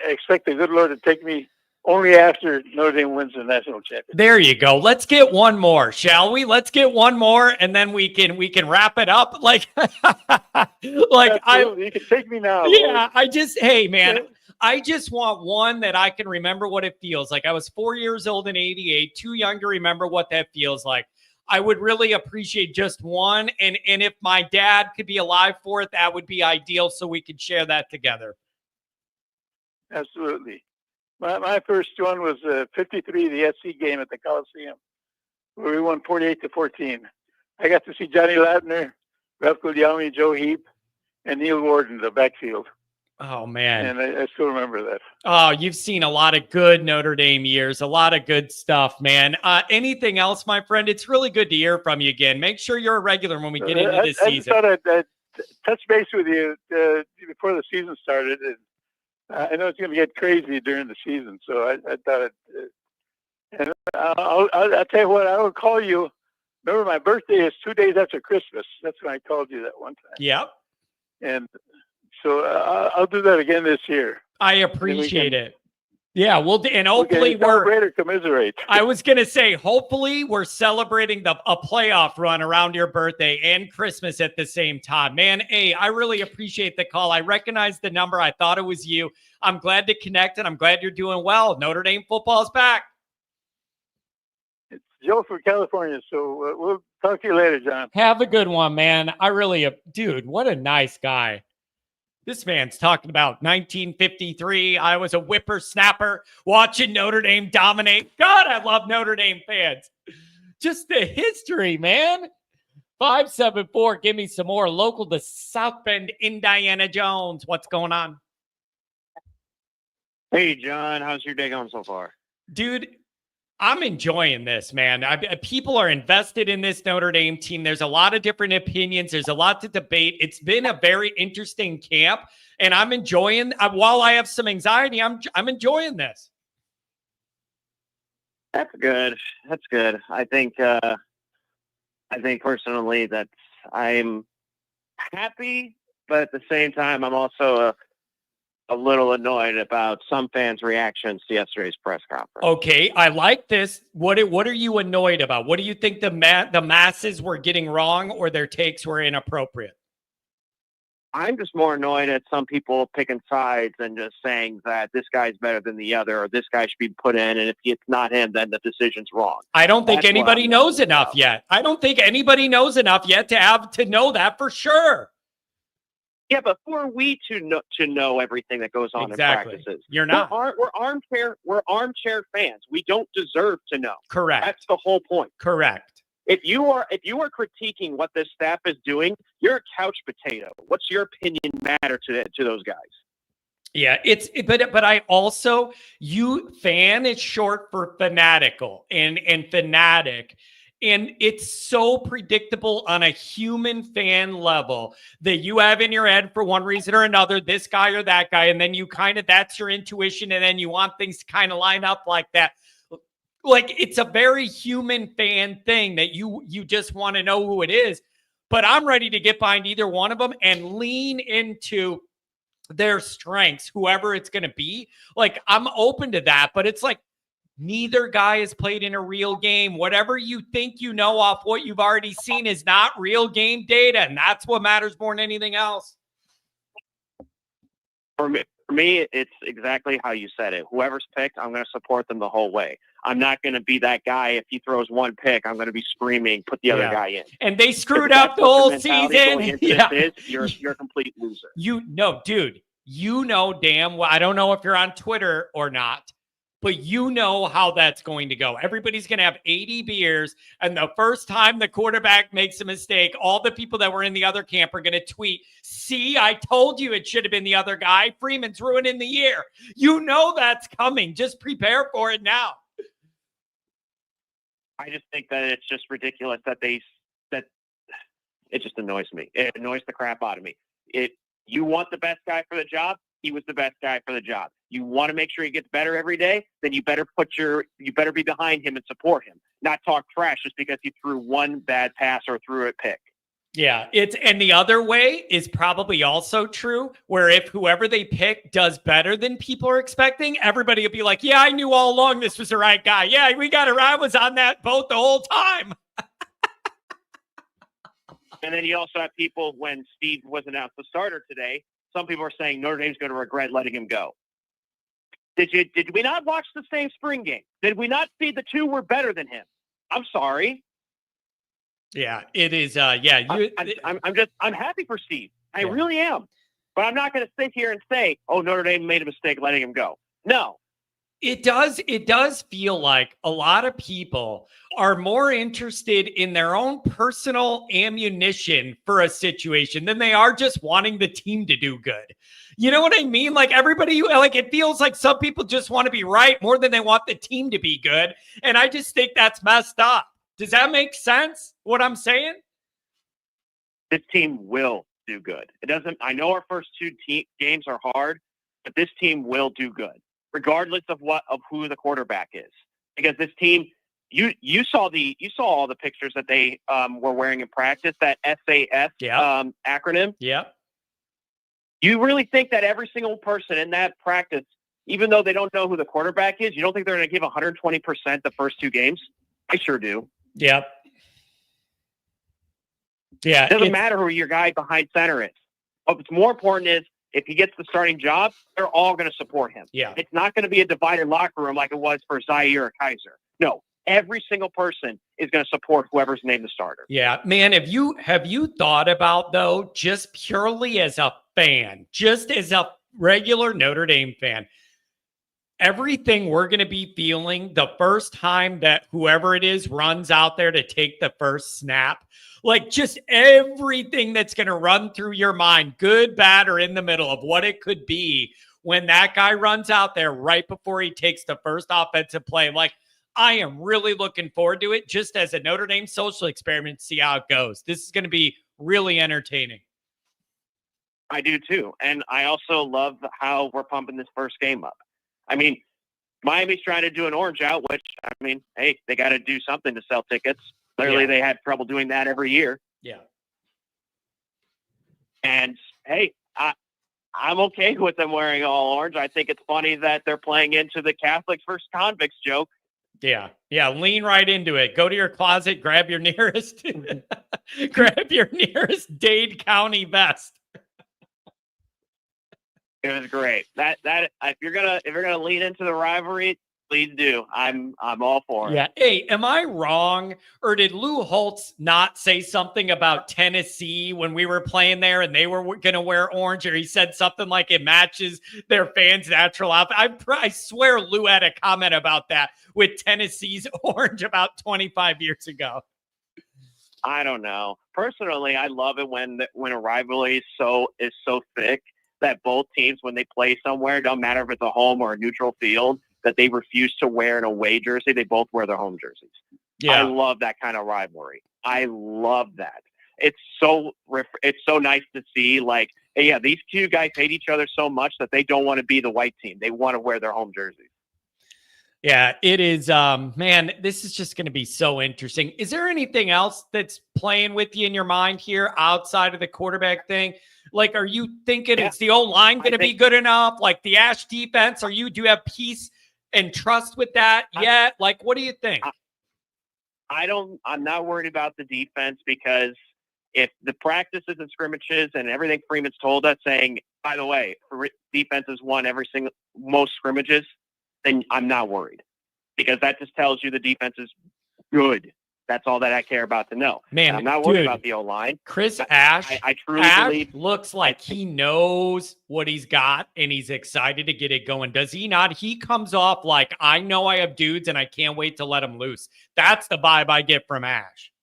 expect the good Lord to take me only after Notre Dame wins the national championship. There you go. Let's get one more, shall we? Let's get one more, and then we can wrap it up. Like, you can take me now. Yeah, hey man, I just want one that I can remember what it feels like. I was 4 years old in '88, too young to remember what that feels like. I would really appreciate just one, and if my dad could be alive for it, that would be ideal, so we could share that together. Absolutely. My first one was 53, the SC game at the Coliseum, where we won 48-14. I got to see Johnny Latner, Ralph Guglielmi, Joe Heap, and Neil Ward in the backfield. Oh, man. And I still remember that. Oh, you've seen a lot of good Notre Dame years, a lot of good stuff, man. Anything else, my friend? It's really good to hear from you again. Make sure you're a regular when we get into this season. I just thought I'd touch base with you before the season started. And I know it's going to get crazy during the season, so I thought and I'll tell you what, I will call you. Remember, my birthday is 2 days after Christmas. That's when I called you that one time. Yep. And so I'll do that again this year. I appreciate it. Yeah, and hopefully we're celebrate or commiserate. I was gonna say, hopefully we're celebrating a playoff run around your birthday and Christmas at the same time. Man, hey, I really appreciate the call. I recognize the number. I thought it was you. I'm glad to connect, and I'm glad you're doing well. Notre Dame football is back. It's Joe from California, so we'll talk to you later, John. Have a good one, man. Dude, what a nice guy. This man's talking about 1953. I was a whippersnapper watching Notre Dame dominate. God, I love Notre Dame fans. Just the history, man. 574, give me some more. Local to South Bend, Indiana Jones. What's going on? Hey, John. How's your day going so far? Dude, I'm enjoying this, man. People are invested in this Notre Dame team. There's a lot of different opinions. There's a lot to debate. It's been a very interesting camp, and I'm enjoying. While I have some anxiety, I'm enjoying this. That's good. That's good. I think personally that I'm happy, but at the same time, I'm also a little annoyed about some fans' reactions to yesterday's press conference. Okay, I like this. What are you annoyed about? What do you think the masses were getting wrong or their takes were inappropriate? I'm just more annoyed at some people picking sides and just saying that this guy's better than the other, or this guy should be put in, and if it's not him, then the decision's wrong. I don't think anybody knows enough yet. I don't think anybody knows enough yet to know that for sure. Yeah, but who are we to know everything that goes on Exactly. in practices? You're not. We're armchair fans. We don't deserve to know. Correct. That's the whole point. Correct. If you are critiquing what this staff is doing, you're a couch potato. What's your opinion matter to those guys? Yeah, but I also, fan is short for fanatical and fanatic. And it's so predictable on a human fan level that you have in your head for one reason or another, this guy or that guy. And then you that's your intuition. And then you want things to kind of line up like that. Like, it's a very human fan thing that you just want to know who it is. But I'm ready to get behind either one of them and lean into their strengths, whoever it's going to be. Like, I'm open to that, but it's like, neither guy has played in a real game. Whatever you think you know off what you've already seen is not real game data, and that's what matters more than anything else. For me, it's exactly how you said it. Whoever's picked, I'm going to support them the whole way. I'm not going to be that guy. If he throws one pick, I'm going to be screaming, put the other guy in. And they screwed up the whole season. You're a complete loser. Dude, damn well. I don't know if you're on Twitter or not, but you know how that's going to go. Everybody's going to have 80 beers, and the first time the quarterback makes a mistake, all the people that were in the other camp are going to tweet, "See, I told you it should have been the other guy. Freeman's ruining the year." You know that's coming. Just prepare for it now. I just think that it's just ridiculous that it just annoys me. It annoys the crap out of me. You want the best guy for the job? He was the best guy for the job. You want to make sure he gets better every day? Then you better be behind him and support him, not talk trash just because he threw one bad pass or threw a pick. Yeah, and the other way is probably also true, where if whoever they pick does better than people are expecting, everybody will be like, "Yeah, I knew all along this was the right guy. Yeah, we got it. I was on that boat the whole time." And then you also have people, when Steve was announced the starter today, some people are saying Notre Dame's going to regret letting him go. Did we not watch the same spring game? Did we not see the two were better than him? I'm sorry. Yeah, it is. I'm happy for Steve. I really am. But I'm not going to sit here and say, "Oh, Notre Dame made a mistake letting him go." No. It does feel like a lot of people are more interested in their own personal ammunition for a situation than they are just wanting the team to do good. You know what I mean? Like, everybody, like, it feels like some people just want to be right more than they want the team to be good. And I just think that's messed up. Does that make sense, what I'm saying? This team will do good. It doesn't. I know our first two games are hard, but this team will do good, regardless of who the quarterback is. Because this team, you saw all the pictures that they were wearing in practice, that SAS acronym. Yeah. You really think that every single person in that practice, even though they don't know who the quarterback is, you don't think they're going to give 120% the first two games? I sure do. Yep. Yeah. It doesn't matter who your guy behind center is. What's more important is, if he gets the starting job, they're all going to support him. Yeah. It's not going to be a divided locker room like it was for Zaire or Kaiser. No, every single person is going to support whoever's named the starter. Yeah, man, have you thought about, though, just purely as a fan, just as a regular Notre Dame fan, everything we're going to be feeling the first time that whoever it is runs out there to take the first snap? Like, just everything that's going to run through your mind, good, bad, or in the middle, of what it could be when that guy runs out there right before he takes the first offensive play. Like, I am really looking forward to it, just as a Notre Dame social experiment, to see how it goes. This is going to be really entertaining. I do too. And I also love how we're pumping this first game up. I mean, Miami's trying to do an orange out, which, I mean, hey, they got to do something to sell tickets. Clearly, they had trouble doing that every year. Yeah. And, hey, I'm okay with them wearing all orange. I think it's funny that they're playing into the Catholics versus convicts joke. Yeah. Yeah. Lean right into it. Go to your closet, grab your nearest Dade County vest. It was great. That if you're gonna lean into the rivalry, Please do. I'm all for it. Yeah. Hey, am I wrong? Or did Lou Holtz not say something about Tennessee when we were playing there and they were going to wear orange? Or he said something like it matches their fans' natural outfit. I swear Lou had a comment about that with Tennessee's orange about 25 years ago. I don't know. Personally, I love it when a rivalry is so thick that both teams, when they play somewhere, don't matter if it's a home or a neutral field, that they refuse to wear an away jersey. They both wear their home jerseys. Yeah. I love that kind of rivalry. I love that. It's so nice to see, like, hey, yeah, these two guys hate each other so much that they don't want to be the white team. They want to wear their home jerseys. Yeah, it is. Man, this is just going to be so interesting. Is there anything else that's playing with you in your mind here outside of the quarterback thing? Like, are you thinking it's the O-line going to be good enough? Like the Ash defense? Do you have peace and trust with that yet? Like, what do you think? I'm not worried about the defense, because if the practices and scrimmages and everything Freeman's told us, saying, by the way, defense has won most scrimmages, then I'm not worried, because that just tells you the defense is good. That's all that I care about to know. Man, and I'm not worried about the O-line. Chris Ash, I truly believe looks like he knows what he's got and he's excited to get it going. Does he not? He comes off like, I know I have dudes and I can't wait to let them loose. That's the vibe I get from Ash.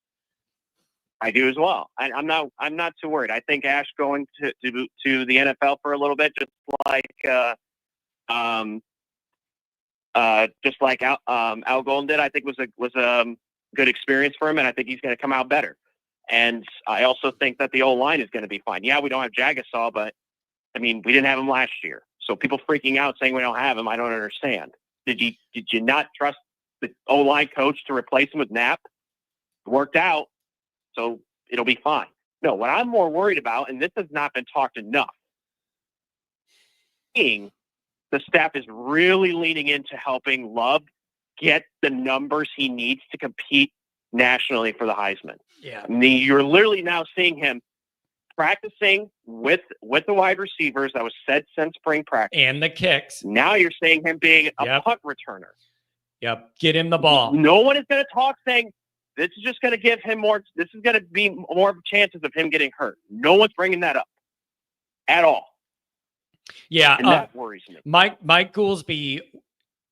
I do as well. I'm not too worried. I think Ash going to the NFL for a little bit, just like Al Golden did, I think was a good experience for him, and I think he's going to come out better. And I also think that the O-line is going to be fine. Yeah, we don't have Jagasaw, but I mean, we didn't have him last year. So people freaking out saying we don't have him, I don't understand. Did you not trust the O-line coach to replace him with Knapp? It worked out, so it'll be fine. No, what I'm more worried about, and this has not been talked enough, the staff is really leaning into helping Love get the numbers he needs to compete nationally for the Heisman. Yeah. You're literally now seeing him practicing with the wide receivers. That was said since spring practice. And the kicks. Now you're seeing him being a punt returner. Yep. Get him the ball. No one is going to talk saying this is just going to give him more. This is going to be more chances of him getting hurt. No one's bringing that up at all. Yeah. And that worries me. Mike Goolsby,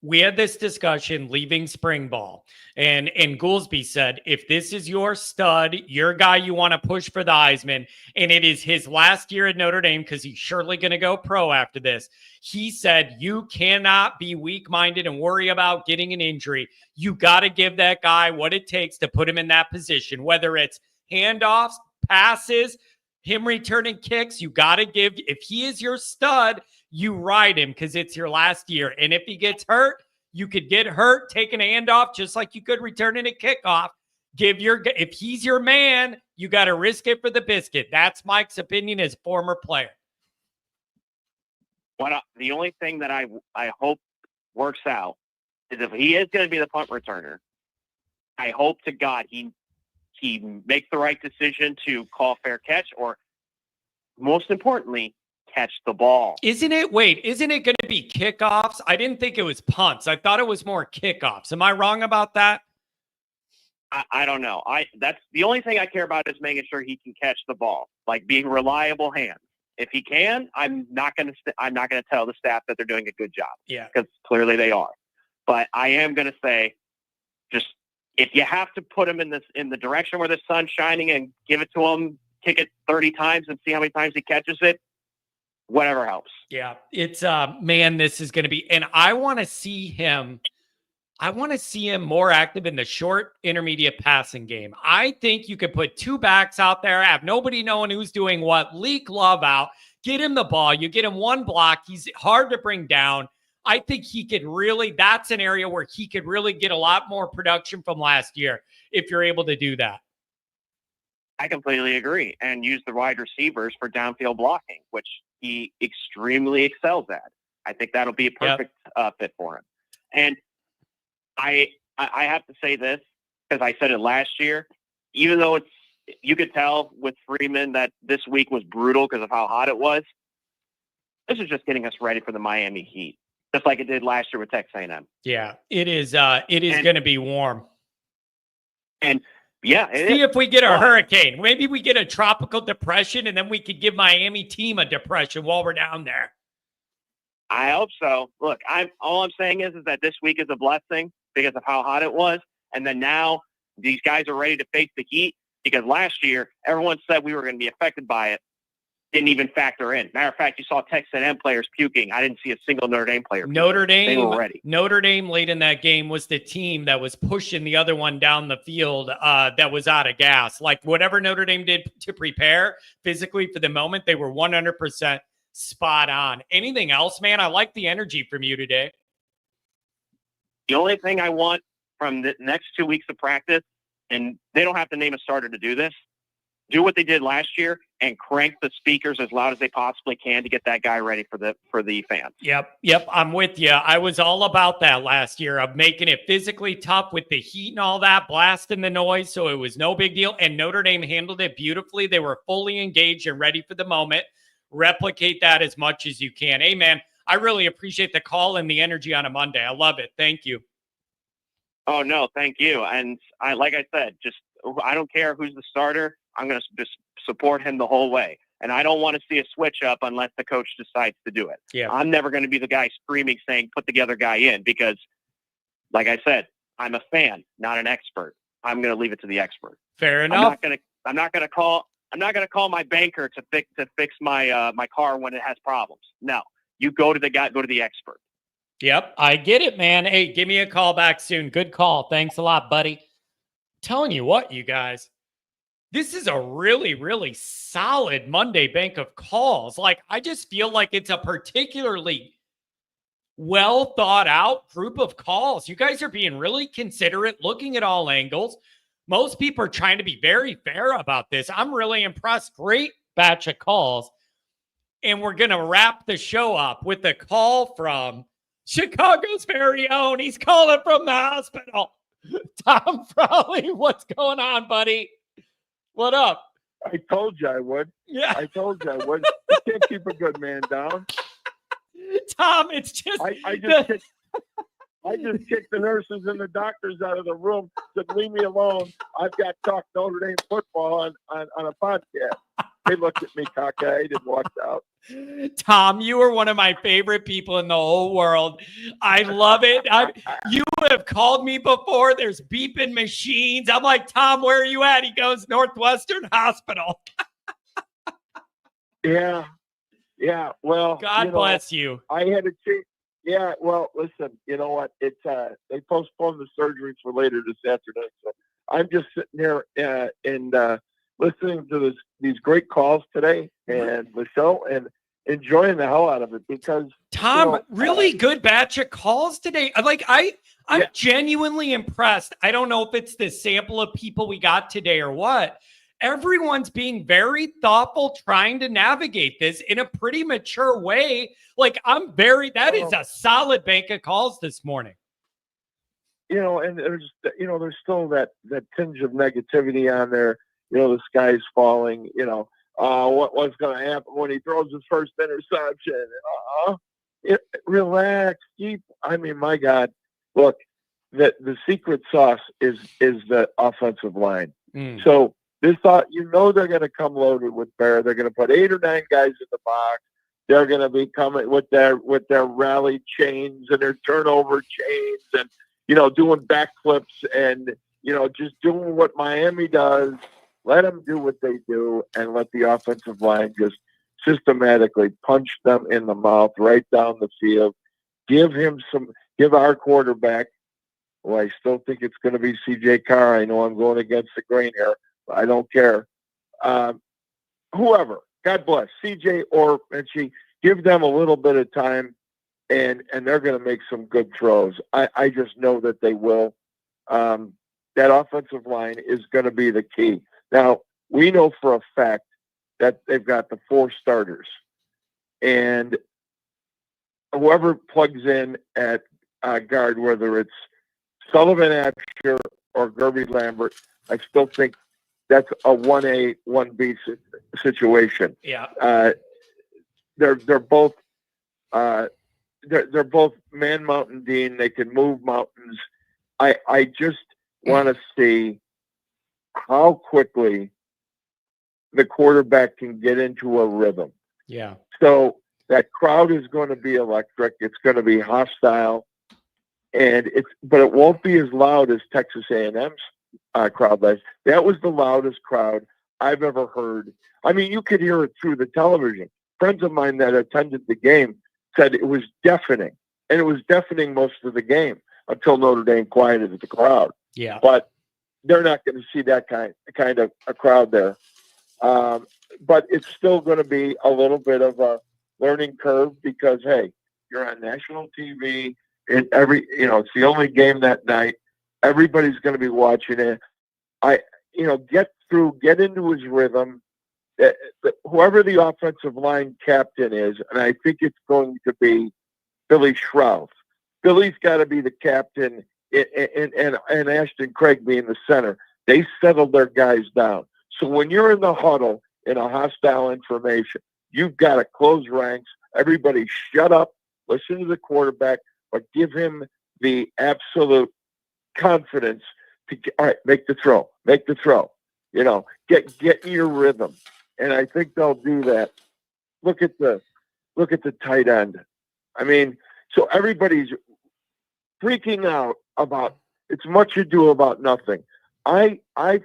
we had this discussion leaving spring ball, and Goolsby said, if this is your stud, your guy you want to push for the Heisman, and it is his last year at Notre Dame because he's surely going to go pro after this, he said, you cannot be weak-minded and worry about getting an injury. You got to give that guy what it takes to put him in that position, whether it's handoffs, passes, him returning kicks. You got to give, if he is your stud, you ride him because it's your last year. And if he gets hurt, you could get hurt, take an handoff, just like you could return in a kickoff. If he's your man, you got to risk it for the biscuit. That's Mike's opinion as former player. The only thing that I hope works out is if he is going to be the punt returner, I hope to God he makes the right decision to call fair catch, or most importantly, catch the ball. Isn't it going to be kickoffs? I didn't think it was punts. I thought it was more kickoffs. Am I wrong about that? I don't know. That's the only thing I care about, is making sure he can catch the ball, like being reliable hands. If he can, I'm not going to tell the staff that they're doing a good job. Yeah, because clearly they are. But I am going to say, just if you have to put him in the direction where the sun's shining and give it to him, kick it 30 times and see how many times he catches it, whatever helps. Yeah, it's man, this is going to be, and I want to see him more active in the short, intermediate passing game. I think you could put two backs out there, have nobody knowing who's doing what, leak Love out, get him the ball, you get him one block, he's hard to bring down. I think that's an area where he could really get a lot more production from last year if you're able to do that. I completely agree. And use the wide receivers for downfield blocking, which he extremely excels at. I think that'll be a perfect fit for him. And I have to say this, because I said it last year, even though you could tell with Freeman that this week was brutal because of how hot it was, this is just getting us ready for the Miami Heat. just like it did last year with Texas A&M. Yeah, it is. It is going to be warm. And yeah, see if we get a hurricane. Maybe we get a tropical depression, and then we could give Miami team a depression while we're down there. I hope so. Look, all I'm saying is that this week is a blessing because of how hot it was, and then now these guys are ready to face the heat because last year everyone said we were going to be affected by it. Didn't even factor in. Matter of fact, you saw Texas A&M players puking. I didn't see a single Notre Dame player puking. They were ready. Notre Dame late in that game was the team that was pushing the other one down the field that was out of gas. Like whatever Notre Dame did to prepare physically for the moment, they were 100% spot on. Anything else, man? I like the energy from you today. The only thing I want from the next 2 weeks of practice, and they don't have to name a starter to do this, do what they did last year and crank the speakers as loud as they possibly can to get that guy ready for the fans. Yep. I'm with you. I was all about that last year of making it physically tough with the heat and all that, blasting the noise. So it was no big deal. And Notre Dame handled it beautifully. They were fully engaged and ready for the moment. Replicate that as much as you can. Hey, man, I really appreciate the call and the energy on a Monday. I love it. Thank you. Oh, no, thank you. And like I said, I don't care who's the starter. I'm going to just support him the whole way. And I don't want to see a switch up unless the coach decides to do it. Yeah. I'm never going to be the guy screaming, saying, put the other guy in because, like I said, I'm a fan, not an expert. I'm going to leave it to the expert. Fair enough. I'm not going to call my banker to fix my my car when it has problems. No, you go to the expert. Yep, I get it, man. Hey, give me a call back soon. Good call. Thanks a lot, buddy. Telling you what, you guys, this is a really, really solid Monday bank of calls. Like, I just feel like it's a particularly well thought out group of calls. You guys are being really considerate, looking at all angles. Most people are trying to be very fair about this. I'm really impressed. Great batch of calls. And we're going to wrap the show up with a call from Chicago's very own. He's calling from the hospital. Tom Frawley, what's going on, buddy? What up? I told you I would. Yeah. I told you I would. You can't keep a good man down. Tom, it's just... I just kicked the nurses and the doctors out of the room. Said, leave me alone. I've got Talk Notre Dame football on a podcast. They looked at me cockeyed and walked out. Tom, you are one of my favorite people in the whole world. I love it. You have called me before. There's beeping machines. I'm like, Tom, where are you at? He goes, Northwestern Hospital. Yeah. Well, God bless you. I had to change. Yeah. Well, listen, you know what? It's they postponed the surgery for later this afternoon. So I'm just sitting here and listening to these great calls today and the show and enjoying the hell out of it because Tom, really good batch of calls today. Like I'm genuinely impressed. I don't know if it's the sample of people we got today or what. Everyone's being very thoughtful, trying to navigate this in a pretty mature way. Like that is a solid bank of calls this morning. And there's still that tinge of negativity on there. The sky's falling, what's going to happen when he throws his first interception. Relax. My God, look, the secret sauce is the offensive line. So they're going to come loaded with Bear. They're going to put 8 or 9 guys in the box. They're going to be coming with their rally chains and their turnover chains and, doing backflips and, just doing what Miami does. Let them do what they do and let the offensive line just systematically punch them in the mouth right down the field. Give our quarterback, well, I still think it's going to be C.J. Carr. I know I'm going against the grain here, but I don't care. Whoever, God bless, C.J. or Mitchie, give them a little bit of time and they're going to make some good throws. I just know that they will. That offensive line is going to be the key. Now, we know for a fact that they've got the 4 starters. And whoever plugs in at guard, whether it's Sullivan Absher or Gerby Lambert, I still think that's a 1A, 1B situation. Yeah. They're both they're both man mountain Dean. They can move mountains. I just want to see how quickly the quarterback can get into a rhythm. Yeah. So that crowd is going to be electric. It's going to be hostile, but it won't be as loud as Texas A&M's crowd was. That was the loudest crowd I've ever heard. I mean, you could hear it through the television. Friends of mine that attended the game said it was deafening, and it was deafening most of the game until Notre Dame quieted the crowd. Yeah. But they're not going to see that kind of a crowd there. But it's still going to be a little bit of a learning curve because, hey, you're on national TV and it's the only game that night. Everybody's going to be watching it. Get into his rhythm. Whoever the offensive line captain is, and I think it's going to be Billy Schrouf. Billy's got to be the captain and Ashton Craig being the center. They settled their guys down. So when you're in the huddle in a hostile information, you've got to close ranks. Everybody shut up, listen to the quarterback, but give him the absolute confidence to, all right, make the throw. Get in your rhythm. And I think they'll do that. Look at the tight end. I mean, so everybody's freaking out about it's much ado about nothing. I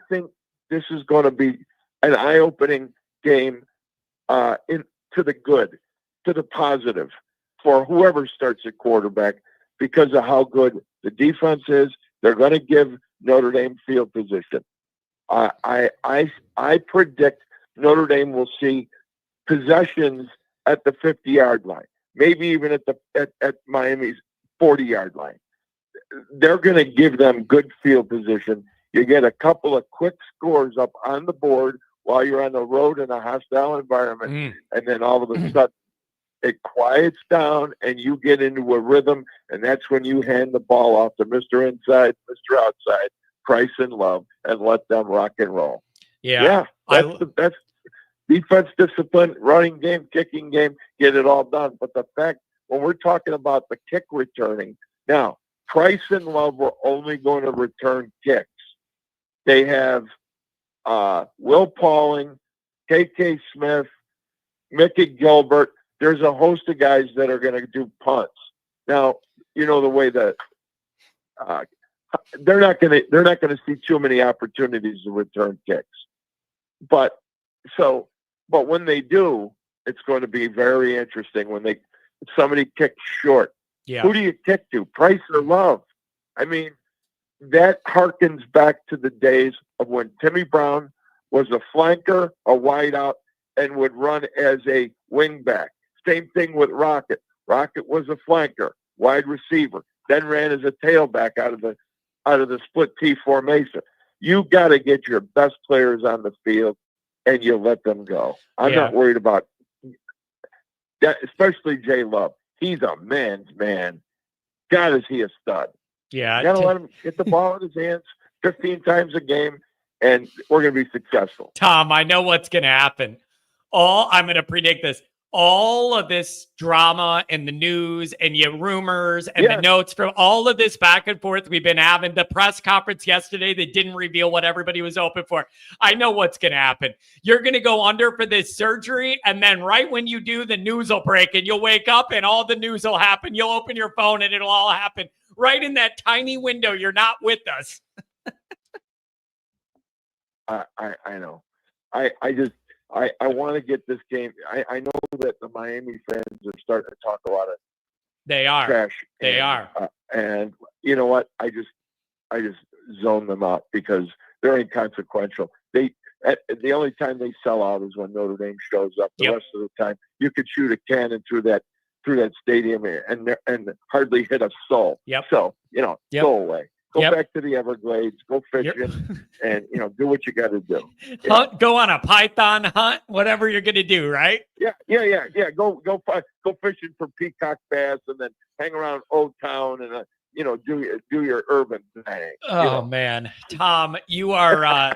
think this is going to be an eye-opening game to the good, to the positive for whoever starts at quarterback because of how good the defense is. They're going to give Notre Dame field position. I predict Notre Dame will see possessions at the 50-yard line, maybe even at Miami's 40-yard line. They're going to give them good field position. You get a couple of quick scores up on the board while you're on the road in a hostile environment, and then all of a sudden it quiets down and you get into a rhythm, and that's when you hand the ball off to Mr. Inside, Mr. Outside, Price and Love, and let them rock and roll. Yeah. That's defense discipline, running game, kicking game, get it all done. But the fact, when we're talking about the kick returning, now, Price and Love were only going to return kicks. They have Will Pauling, K.K. Smith, Mickey Gilbert. There's a host of guys that are going to do punts. Now, you know the way that they're not going to see too many opportunities to return kicks. But when they do, it's going to be very interesting when somebody kicks short. Yeah. Who do you kick to, Price or Love? I mean, that harkens back to the days of when Timmy Brown was a flanker, a wideout, and would run as a wingback. Same thing with Rocket. Rocket was a flanker, wide receiver, then ran as a tailback out of the split T formation. You got to get your best players on the field, and you let them go. I'm not worried about that, especially Jay Love. He's a man's man. God, is he a stud. Yeah. You got to let him get the ball in his hands 15 times a game, and we're going to be successful. Tom, I know what's going to happen. I'm going to predict this. All of this drama and the news and your rumors and the notes from all of this back and forth we've been having, the press conference yesterday that didn't reveal what everybody was open for. I know what's going to happen. You're going to go under for this surgery, and then right when you do, the news will break and you'll wake up and all the news will happen. You'll open your phone and it'll all happen right in that tiny window. You're not with us. I know. I want to get this game. I know that the Miami fans are starting to talk a lot of trash. They are. And you know what? I just zone them out because they're inconsequential. The only time they sell out is when Notre Dame shows up. The rest of the time, you could shoot a cannon through that stadium and hardly hit a soul. So go away. Go back to the Everglades, go fishing, and do what you got to do. Hunt, go on a python hunt, whatever you're going to do, right? Yeah. Go fishing for peacock bass, and then hang around Old Town, and do your urban thing. Oh man, Tom, you are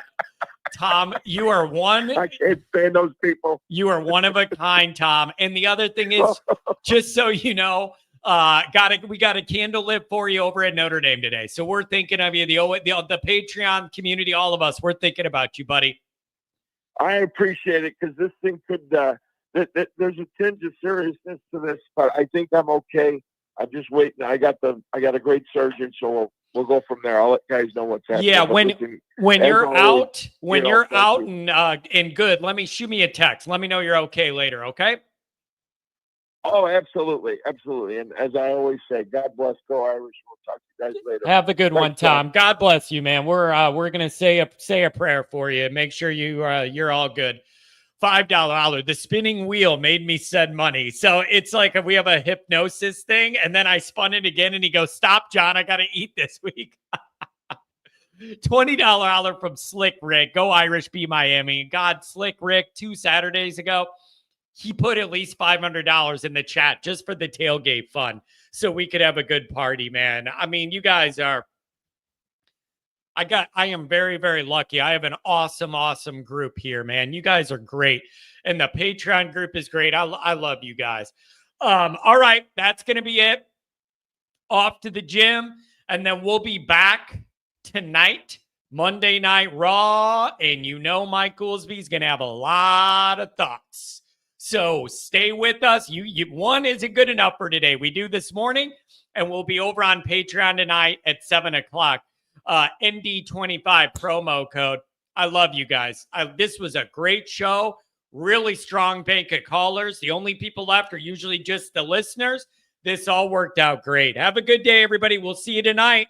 you are one. I can't stand those people. You are one of a kind, Tom. And the other thing is, just so you know, We got a candle lit for you over at Notre Dame today. So we're thinking of you, the Patreon community, all of us. We're thinking about you, buddy. I appreciate it because this thing could. There's a tinge of seriousness to this, but I think I'm okay. I'm just waiting. I got a great surgeon, so we'll go from there. I'll let guys know what's happening. Yeah, But when you're always, out and good, shoot me a text. Let me know you're okay later. Okay. Oh, absolutely. And as I always say, God bless, go Irish. We'll talk to you guys later. Have a good one, Thanks, Tom. God bless you, man. We're gonna say a prayer for you. Make sure you're all good. $5 The spinning wheel made me send money. So it's like we have a hypnosis thing, and then I spun it again, and he goes, "Stop, John. I gotta eat this week." $20 from Slick Rick. Go Irish, be Miami. God, Slick Rick 2 Saturdays ago, he put at least $500 in the chat just for the tailgate fun so we could have a good party, man. I mean, you guys are, I am very, very lucky. I have an awesome group here, man. You guys are great. And the Patreon group is great. I love you guys. All right. That's going to be it. Off to the gym. And then we'll be back tonight, Monday Night Raw. And Mike Goolsby is going to have a lot of thoughts. So stay with us. One isn't good enough for today. We do this morning, and we'll be over on Patreon tonight at 7:00. ND25 promo code. I love you guys. This was a great show. Really strong bank of callers. The only people left are usually just the listeners. This all worked out great. Have a good day, everybody. We'll see you tonight.